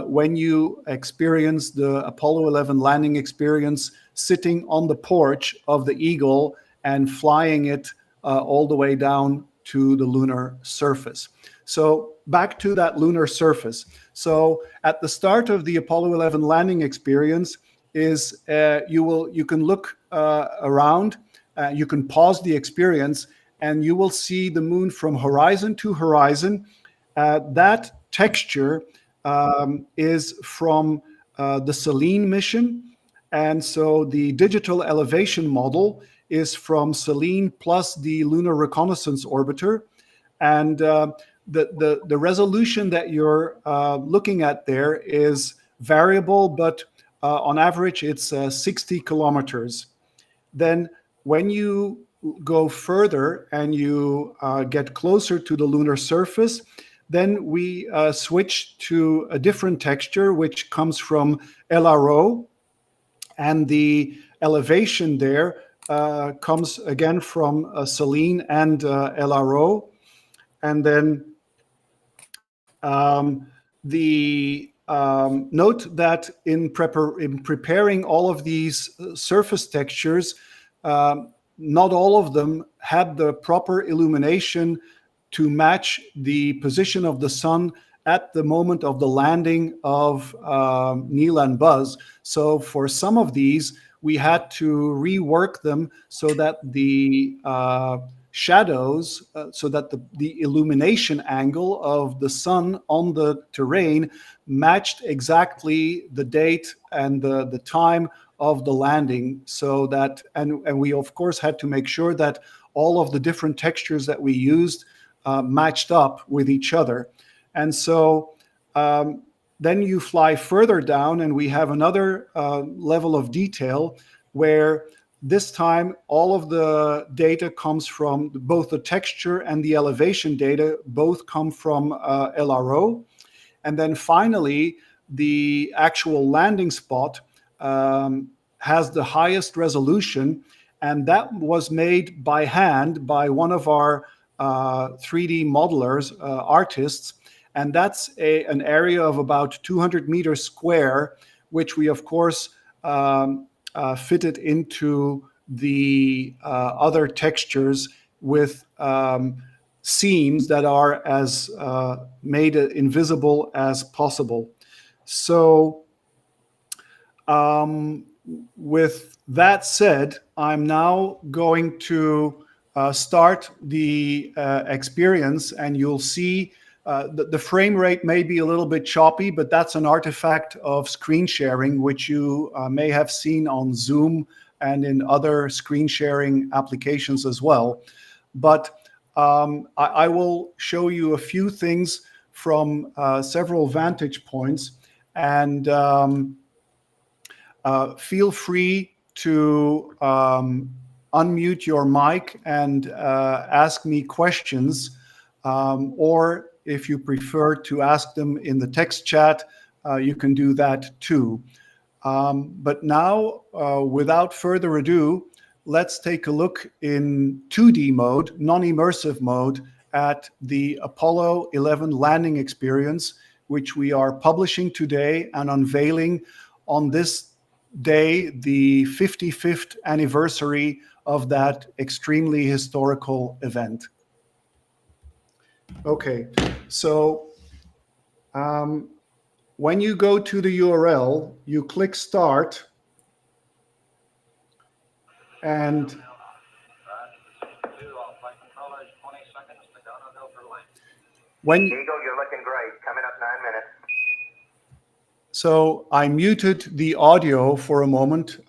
when you experience the Apollo 11 landing experience, sitting on the porch of the Eagle and flying it all the way down to the lunar surface. So back to that lunar surface. So at the start of the Apollo 11 landing experience is you can look around, you can pause the experience, and you will see the moon from horizon to horizon. That texture is from the Selene mission. And so the digital elevation model is from Selene plus the Lunar Reconnaissance Orbiter. And the resolution that you're looking at there is variable, but on average, it's 60 kilometers. Then when you go further and you get closer to the lunar surface, then we switch to a different texture, which comes from LRO. And the elevation there comes again from Selene and LRO. And then note that in preparing all of these surface textures, not all of them had the proper illumination to match the position of the sun at the moment of the landing of Neil and Buzz. So for some of these, we had to rework them so that the shadows, so that the illumination angle of the sun on the terrain matched exactly the date and the time of the landing. So that, and we of course had to make sure that all of the different textures that we used matched up with each other. And so then you fly further down and we have another level of detail where this time all of the data comes from both the texture and the elevation data, both come from LRO. And then finally, the actual landing spot has the highest resolution, and that was made by hand by one of our 3D modelers, artists. And that's an area of about 200 meters square, which we, of course, fitted into the other textures with seams that are as made invisible as possible. So with that said, I'm now going to start the experience, and you'll see the frame rate may be a little bit choppy, but that's an artifact of screen sharing, which you may have seen on Zoom and in other screen sharing applications as well. But I will show you a few things from several vantage points, and feel free to unmute your mic and ask me questions, or if you prefer to ask them in the text chat, you can do that too. But now, without further ado, let's take a look in 2D mode, non-immersive mode, at the Apollo 11 landing experience, which we are publishing today and unveiling on this day, the 55th anniversary of that extremely historical event. Okay, so when you go to the URL, you click Start, and when Eagle, you're looking great. Coming up 9 minutes. So I muted the audio for a moment,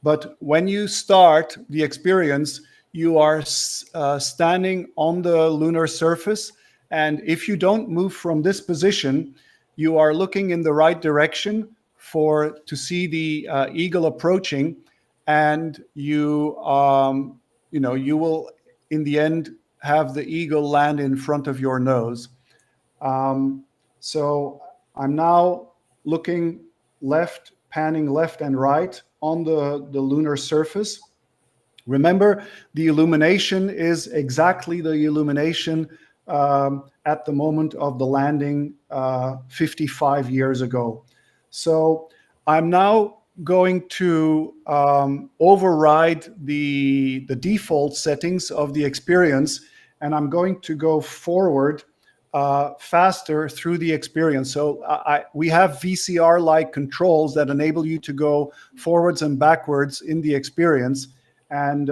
but when you start the experience, you are standing on the lunar surface, and if you don't move from this position, you are looking in the right direction to see the eagle approaching, and you will in the end have the eagle land in front of your nose. So I'm now looking left, panning left and right on the lunar surface. Remember, the illumination is exactly the illumination at the moment of the landing 55 years ago. So I'm now going to override the default settings of the experience and I'm going to go forward faster through the experience. So we have VCR-like controls that enable you to go forwards and backwards in the experience. And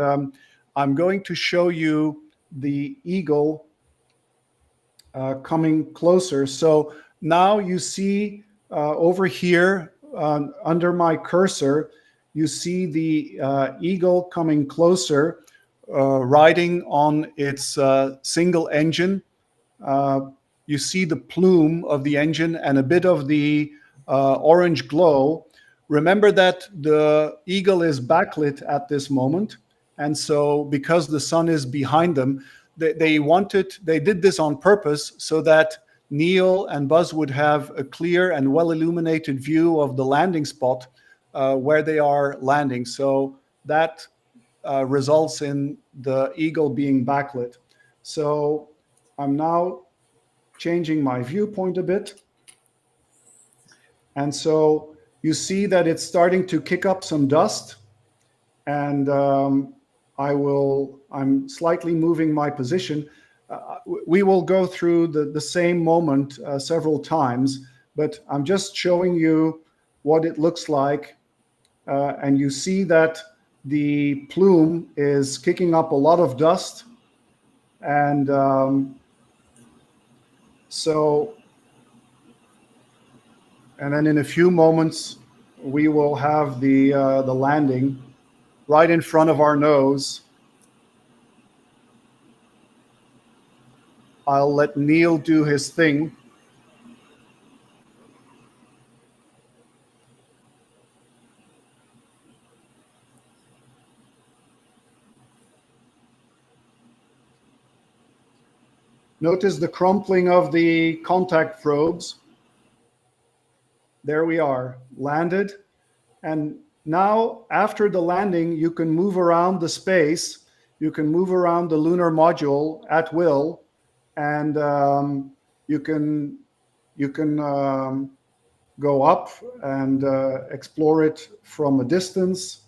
I'm going to show you the eagle coming closer. So now you see over here under my cursor, you see the eagle coming closer, riding on its single engine. You see the plume of the engine and a bit of the orange glow. Remember that the eagle is backlit at this moment. And so because the sun is behind them, they did this on purpose so that Neil and Buzz would have a clear and well-illuminated view of the landing spot where they are landing. So that results in the eagle being backlit. So I'm now changing my viewpoint a bit. And so you see that it's starting to kick up some dust. And I'm slightly moving my position. We will go through the same moment several times, but I'm just showing you what it looks like. And you see that the plume is kicking up a lot of dust. And and then in a few moments, we will have the landing right in front of our nose. I'll let Neil do his thing. Notice the crumpling of the contact probes. There we are, landed. And now, after the landing, you can move around the space. You can move around the lunar module at will, and you can go up and explore it from a distance.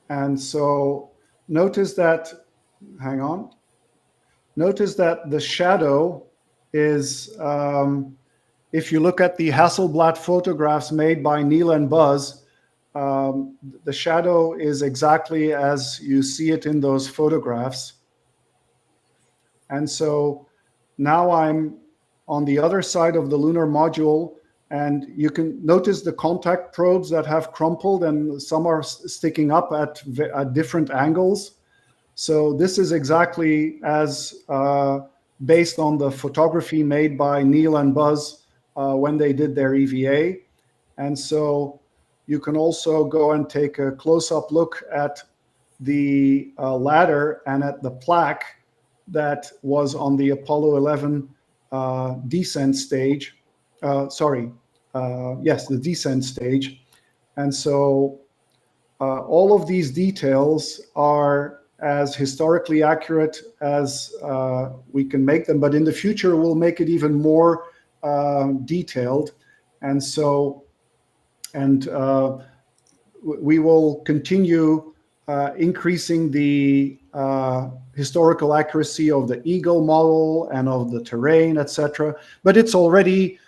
And so notice that, hang on. Notice that the shadow is, if you look at the Hasselblad photographs made by Neil and Buzz, the shadow is exactly as you see it in those photographs. And so now I'm on the other side of the lunar module, and you can notice the contact probes that have crumpled, and some are sticking up at different angles. So this is exactly as based on the photography made by Neil and Buzz when they did their EVA. And so you can also go and take a close-up look at the ladder and at the plaque that was on the Apollo 11 descent stage. Yes, the descent stage. And so all of these details are as historically accurate as we can make them, but in the future we'll make it even more detailed. And so, we will continue increasing the historical accuracy of the Eagle model and of the terrain, etc. But it's already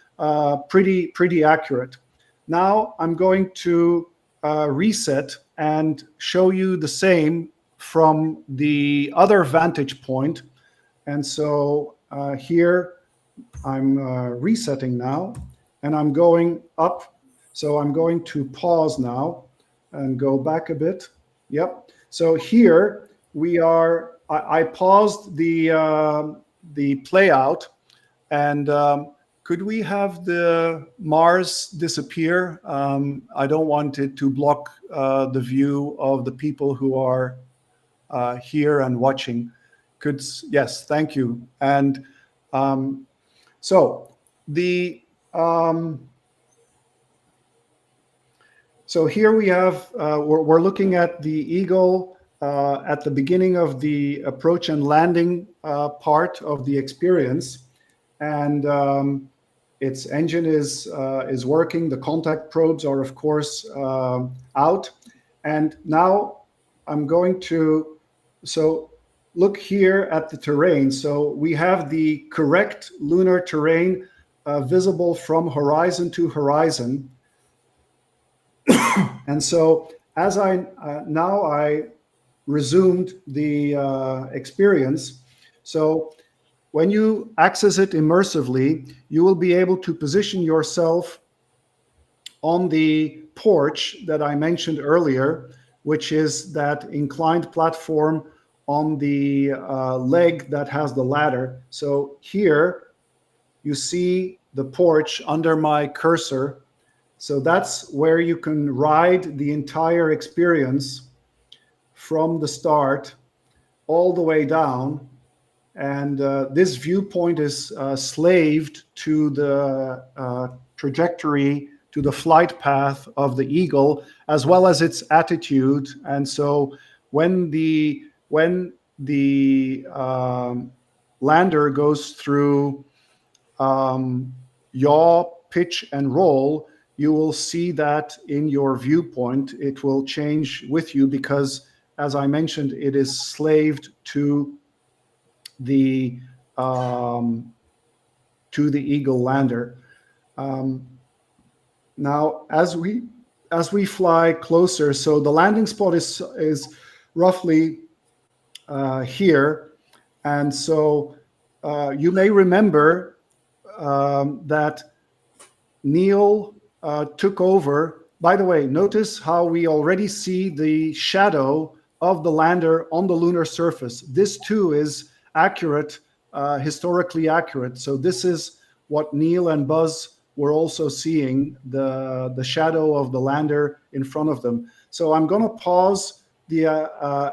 pretty accurate. Now I'm going to reset and show you the same from the other vantage point. And so here I'm resetting now, and I'm going up. So I'm going to pause now and go back a bit. Yep. So here we are. I paused the play out, and could we have the Mars disappear? I don't want it to block the view of the people who are here and watching. Yes, thank you. And so here we have, we're looking at the Eagle at the beginning of the approach and landing part of the experience. And its engine is working. The contact probes are, of course, out. And now I'm going to So look here at the terrain. So we have the correct lunar terrain visible from horizon to horizon. And so as I resumed the experience. So when you access it immersively, you will be able to position yourself on the porch that I mentioned earlier, which is that inclined platform on the leg that has the ladder. So here you see the porch under my cursor. So that's where you can ride the entire experience from the start all the way down. And this viewpoint is slaved to the trajectory, to the flight path of the eagle, as well as its attitude. And so when the lander goes through yaw, pitch, and roll, you will see that in your viewpoint. It will change with you because, as I mentioned, it is slaved to the eagle lander. Now, as we fly closer, so the landing spot is roughly here, and so you may remember that Neil took over. By the way, notice how we already see the shadow of the lander on the lunar surface. This too is accurate, historically accurate. So this is what Neil and Buzz were also seeing, the shadow of the lander in front of them. So I'm going to pause the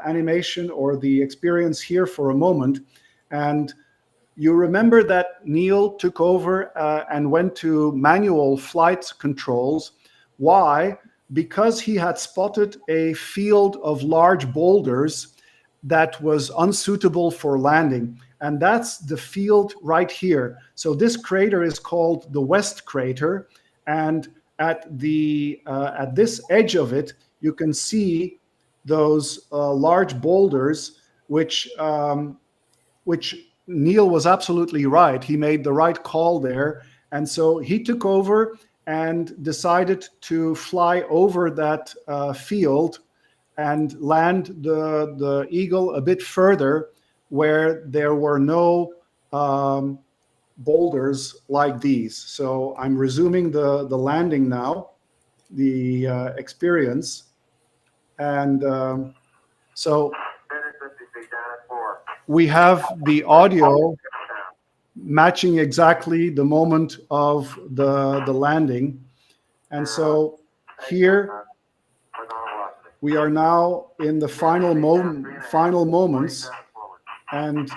animation or the experience here for a moment. And you remember that Neil took over and went to manual flight controls. Why? Because he had spotted a field of large boulders that was unsuitable for landing. And that's the field right here. So this crater is called the West Crater. And at this edge of it, you can see those large boulders, which Neil was absolutely right. He made the right call there. And so he took over and decided to fly over that field and land the eagle a bit further where there were no boulders like these. So I'm resuming the landing now, the experience. And so we have the audio matching exactly the moment of the landing. And so here we are now in the final moments, and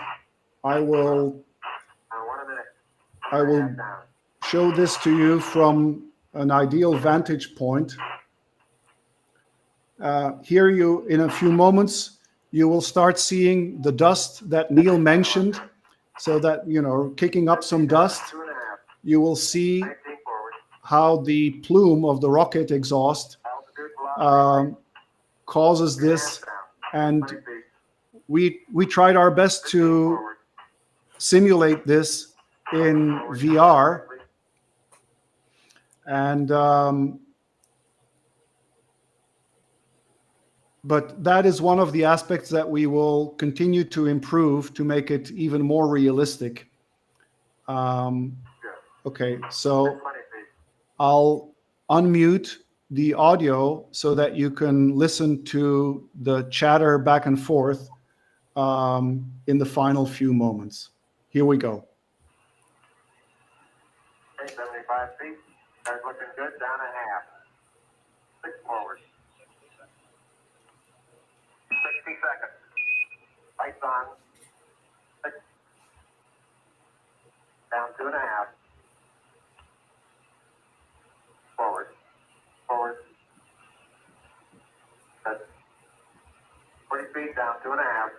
I will show this to you from an ideal vantage point. Here in a few moments, you will start seeing the dust that Neil mentioned. So that, kicking up some dust, you will see how the plume of the rocket exhaust causes this. And we tried our best to simulate this in VR. And but that is one of the aspects that we will continue to improve to make it even more realistic. Okay, so I'll unmute the audio so that you can listen to the chatter back and forth in the final few moments. Here we go. 75 feet. That's looking good. Down a half. 6 forward. 60 seconds. Lights on. 6. Down 2.5. Forward. Forward. Good. 40 feet down 2.5.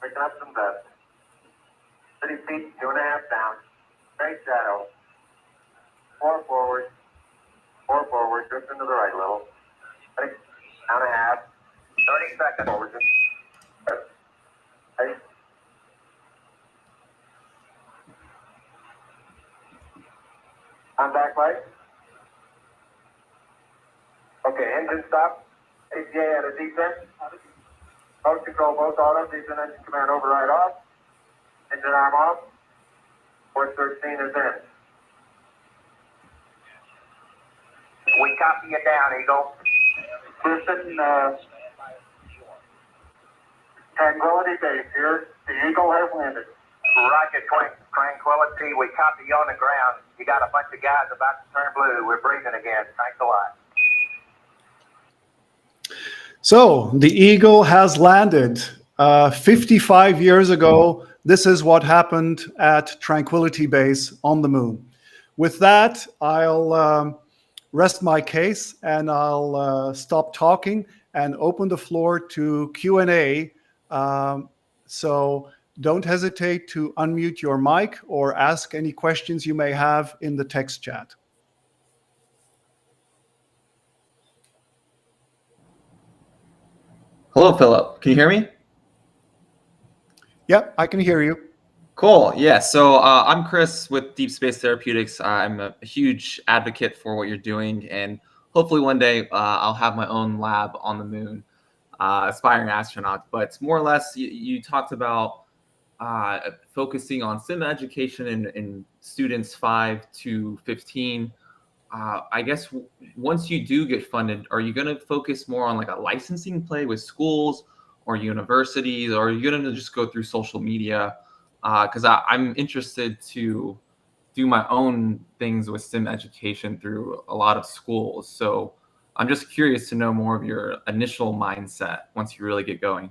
Picking up some dust. 30 feet, 2.5 down. Straight shadow. 4 forward. 4 forward. Drift into the right a little. 6. Down a half. 30 seconds forward. Good. back light. Okay, engine stop. ATA at a descent. Post control, both auto, descent engine command override off. Engine arm off. Port 13 is in. We copy you down, Eagle. Listen, Tranquility Base here. The Eagle has landed. Roger, Tranquility. We copy you on the ground. You got a bunch of guys about to turn blue. We're breathing again. Thanks a lot. So the Eagle has landed. 55 years ago, this is what happened at Tranquility Base on the moon. With that, I'll rest my case and I'll stop talking and open the floor to Q&A. So don't hesitate to unmute your mic or ask any questions you may have in the text chat. Hello, Philip. Can you hear me? Yep, I can hear you. Cool. Yeah. So I'm Chris with Deep Space Therapeutics. I'm a huge advocate for what you're doing, and hopefully one day I'll have my own lab on the moon, aspiring astronaut. But more or less, you talked about focusing on STEM education in students 5 to 15. I guess once you do get funded, are you going to focus more on like a licensing play with schools or universities, or are you going to just go through social media? Because I'm interested to do my own things with STEM education through a lot of schools. So I'm just curious to know more of your initial mindset once you really get going.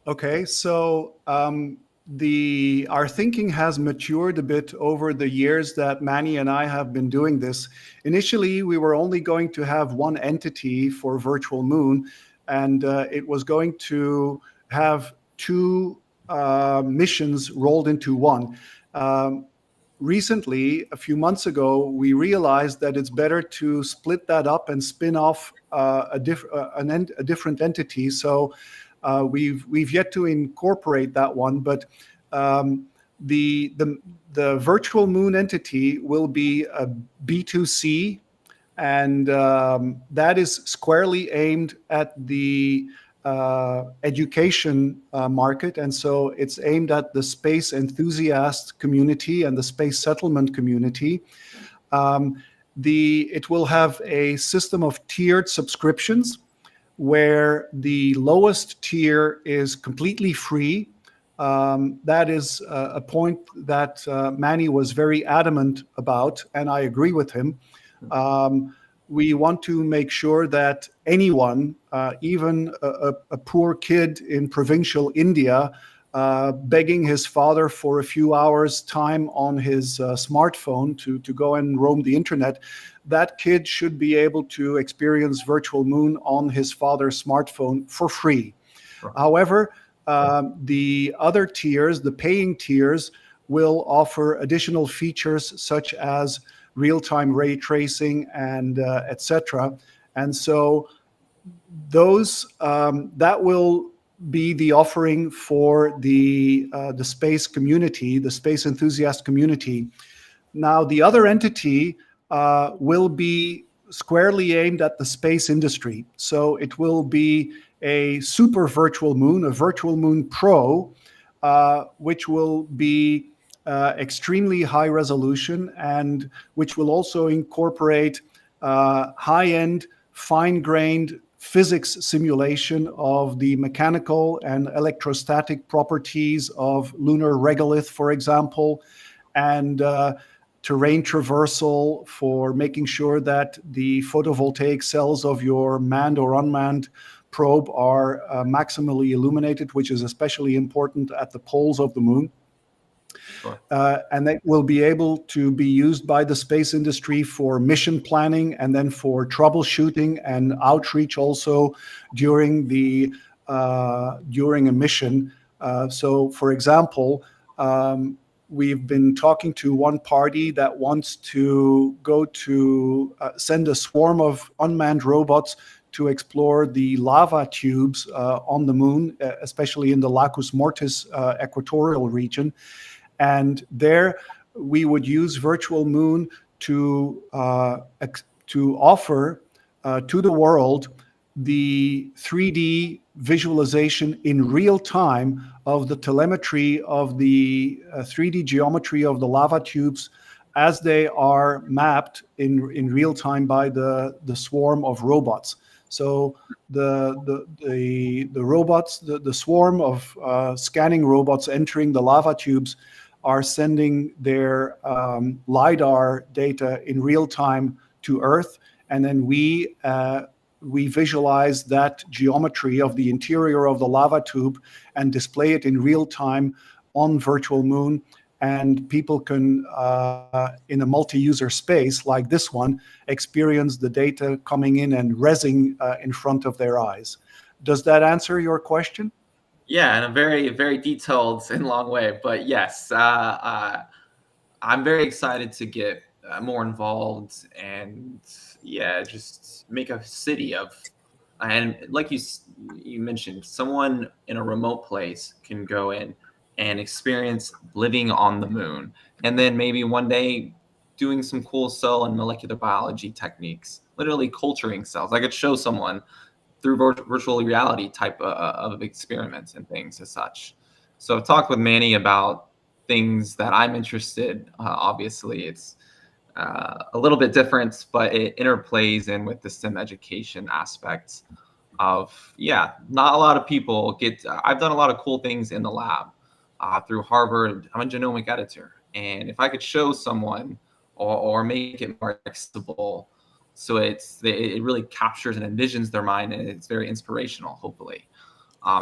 Okay, so our thinking has matured a bit over the years that Manny and I have been doing this. Initially, we were only going to have one entity for Virtual Moon, and it was going to have two missions rolled into one. Recently, a few months ago, we realized that it's better to split that up and spin off a different entity. So we've yet to incorporate that one, but the Virtual Moon entity will be a B2C, and that is squarely aimed at the education market, and so it's aimed at the space enthusiast community and the space settlement community. It will have a system of tiered subscriptions, where the lowest tier is completely free. That is a point that Manny was very adamant about, and I agree with him. We want to make sure that anyone, even a poor kid in provincial India, begging his father for a few hours time on his smartphone to go and roam the internet, that kid should be able to experience Virtual Moon on his father's smartphone for free. Right. However, the other tiers, the paying tiers, will offer additional features such as real-time ray tracing and etc. And so those that will be the offering for the space community, the space enthusiast community. Now, the other entity will be squarely aimed at the space industry. So it will be a super Virtual Moon, a Virtual Moon Pro, which will be extremely high resolution, and which will also incorporate high-end, fine-grained physics simulation of the mechanical and electrostatic properties of lunar regolith, for example, and terrain traversal for making sure that the photovoltaic cells of your manned or unmanned probe are maximally illuminated, which is especially important at the poles of the moon. Sure. And that will be able to be used by the space industry for mission planning and then for troubleshooting and outreach also during a mission. So, for example, we've been talking to one party that wants to go to send a swarm of unmanned robots to explore the lava tubes on the moon, especially in the Lacus Mortis equatorial region. And there we would use Virtual Moon to offer to the world the 3D visualization in real time of the telemetry of the 3D geometry of the lava tubes as they are mapped in real time by the swarm of robots. So the robots, the swarm of scanning robots entering the lava tubes are sending their LiDAR data in real time to Earth, and then we visualize that geometry of the interior of the lava tube and display it in real time on Virtual Moon. And people can, in a multi-user space like this one, experience the data coming in and resing in front of their eyes. Does that answer your question? Yeah, in a very, very detailed and long way. But yes, I'm very excited to get more involved and just make a city of, and like you mentioned, someone in a remote place can go in and experience living on the moon, and then maybe one day doing some cool cell and molecular biology techniques, literally culturing cells. I could show someone through virtual reality type of experiments and things as such. So I've talked with Manny about things that I'm interested. Obviously, it's a little bit different, but it interplays in with the STEM education aspects of, not a lot of people get, I've done a lot of cool things in the lab through Harvard. I'm a genomic editor. And if I could show someone or make it more accessible, so it really captures and envisions their mind, and it's very inspirational, hopefully.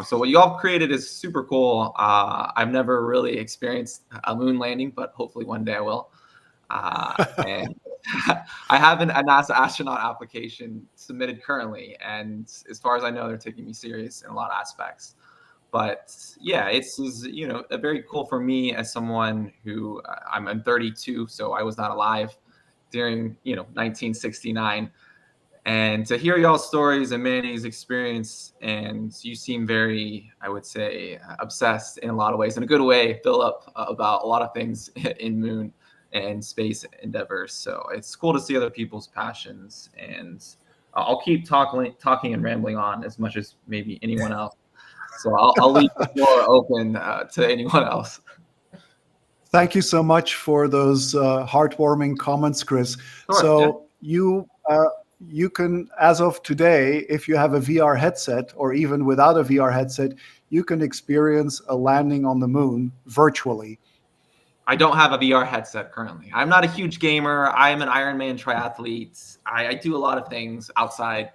So what you all created is super cool. I've never really experienced a moon landing, but hopefully one day I will. And I have a NASA astronaut application submitted currently, and as far as I know, they're taking me serious in a lot of aspects. But it's very cool for me as someone who I'm 32, so I was not alive during 1969. And to hear y'all's stories and Manny's experience, and you seem very, I would say, obsessed in a lot of ways, in a good way, Philip, about a lot of things in moon and space endeavors. So it's cool to see other people's passions, and I'll keep talking and rambling on as much as maybe anyone else. So I'll leave the floor open to anyone else. Thank you so much for those heartwarming comments, Chris. Sure, so you can, as of today, if you have a VR headset, or even without a VR headset, you can experience a landing on the moon virtually. I don't have a VR headset currently. I'm not a huge gamer. I am an Ironman triathlete. I do a lot of things outside.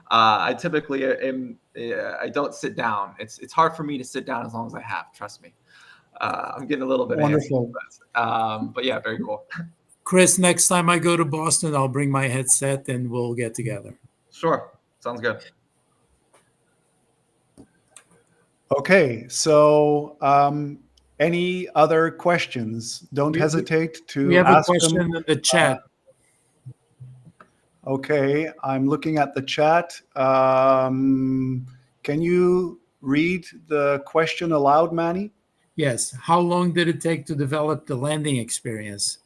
I typically I don't sit down. It's hard for me to sit down as long as I have. Trust me. I'm getting a little bit wonderful. But yeah, very cool. Chris, next time I go to Boston, I'll bring my headset and we'll get together. Sure. Sounds good. Okay. So any other questions? Don't hesitate to ask them. We have a question in the chat. Okay. I'm looking at the chat. Can you read the question aloud, Manny? Yes. How long did it take to develop the landing experience?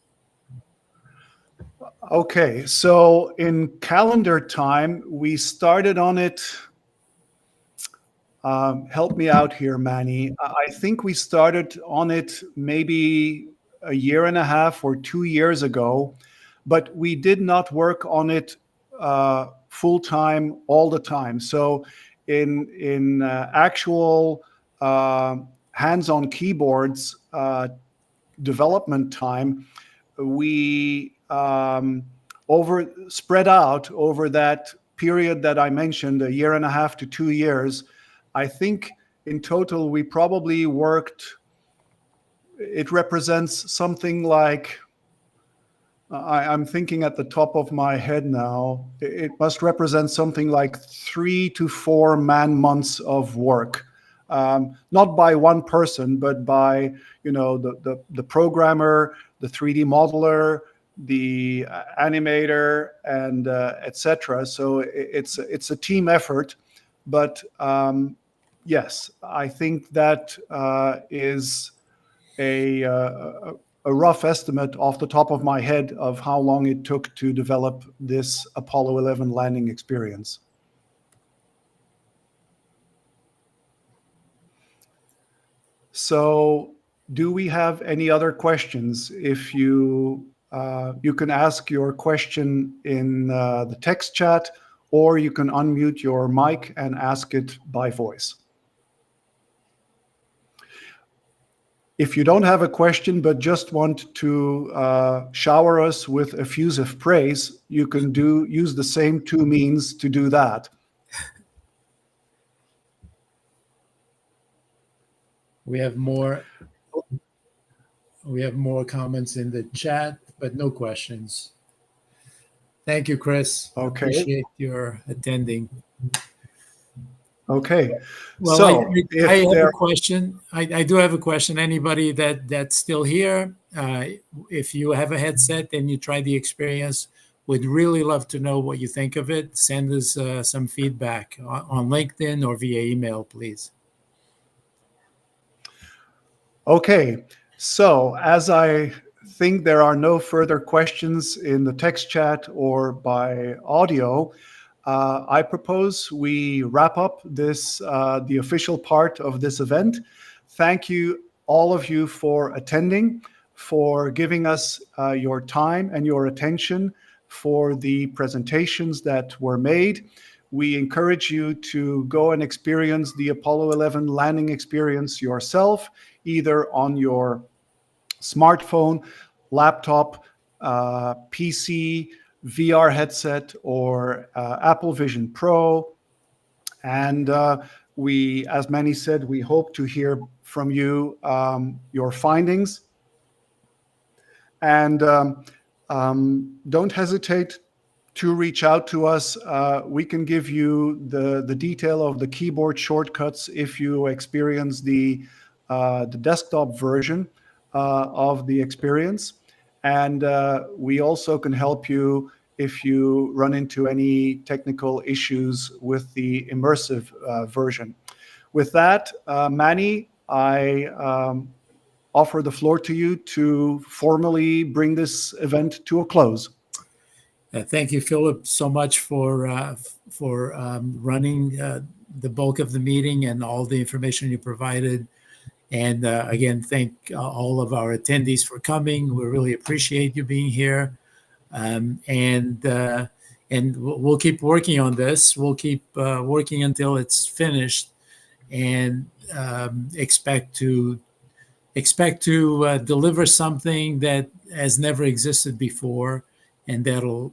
Okay, so in calendar time, we started on it. Help me out here, Manny. I think we started on it maybe a year and a half or 2 years ago, but we did not work on it full time all the time. So in actual hands-on keyboards development time, we spread out over that period that I mentioned, a year and a half to 2 years. I think in total we probably worked, it represents something like, I'm thinking at the top of my head now, it must represent something like 3 to 4 man-months of work. Not by one person, but by the programmer, the 3D modeler, the animator, and etc. So it's a team effort, but yes, I think that is a a rough estimate off the top of my head of how long it took to develop this Apollo 11 landing experience. So, do we have any other questions? If you can ask your question in the text chat, or you can unmute your mic and ask it by voice. If you don't have a question but just want to shower us with effusive praise, you can use the same two means to do that. We have more comments in the chat, but no questions. Thank you, Chris. Okay. Appreciate your attending. Okay. Well, so I have a question. I do have a question. Anybody that's still here, if you have a headset and you try the experience, would really love to know what you think of it. Send us some feedback on LinkedIn or via email, please. Okay, so as I think there are no further questions in the text chat or by audio, I propose we wrap up this the official part of this event. Thank you, all of you, for attending, for giving us your time and your attention for the presentations that were made. We encourage you to go and experience the Apollo 11 landing experience yourself, either on your smartphone, laptop, PC, VR headset, or Apple VisionPro. And we, as Manny said, we hope to hear from you your findings. And don't hesitate to reach out to us. We can give you the detail of the keyboard shortcuts if you experience the desktop version of the experience. And we also can help you if you run into any technical issues with the immersive version. With that, Manny, I offer the floor to you to formally bring this event to a close. Thank you, Philip, so much for running the bulk of the meeting and all the information you provided. And again, thank all of our attendees for coming. We really appreciate you being here. And we'll keep working on this. We'll keep working until it's finished, and expect to deliver something that has never existed before, and that'll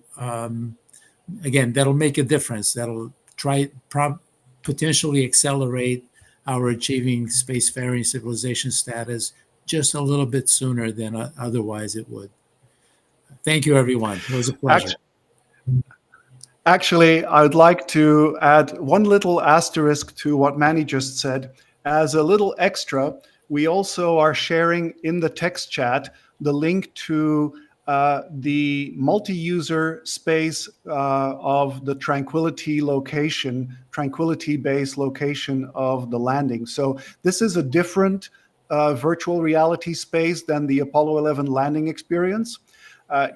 make a difference. That'll potentially accelerate our achieving spacefaring civilization status just a little bit sooner than otherwise it would. Thank you, everyone. It was a pleasure. Actually, I would like to add one little asterisk to what Manny just said. As a little extra, we also are sharing in the text chat the link to the multi-user space of the Tranquility base location of the landing. So this is a different virtual reality space than the Apollo 11 landing experience.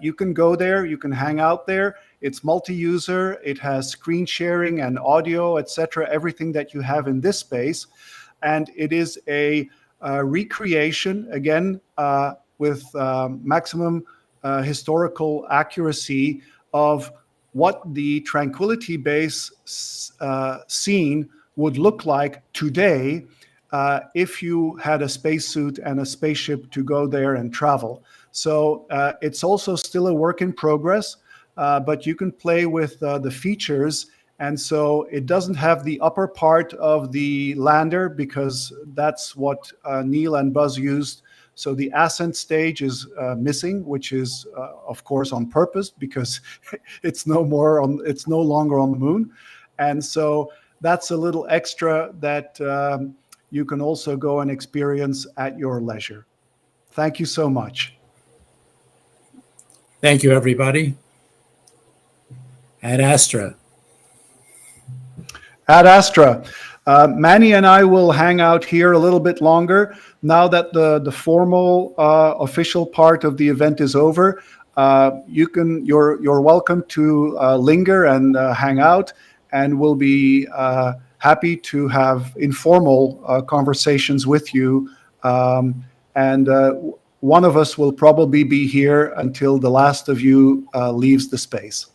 You can go there, you can hang out there. It's multi-user, it has screen sharing and audio, etc., everything that you have in this space. And it is a recreation, again, with maximum historical accuracy of what the Tranquility base scene would look like today if you had a spacesuit and a spaceship to go there and travel. So it's also still a work in progress, but you can play with the features. And so it doesn't have the upper part of the lander because that's what Neil and Buzz used. So the ascent stage is missing, which is, of course, on purpose because it's no longer on the moon. And so that's a little extra that you can also go and experience at your leisure. Thank you so much. Thank you, everybody. Ad Astra. Ad Astra. Manny and I will hang out here a little bit longer now that the formal official part of the event is over. You're welcome to linger and hang out, and we'll be happy to have informal conversations with you. And one of us will probably be here until the last of you leaves the space.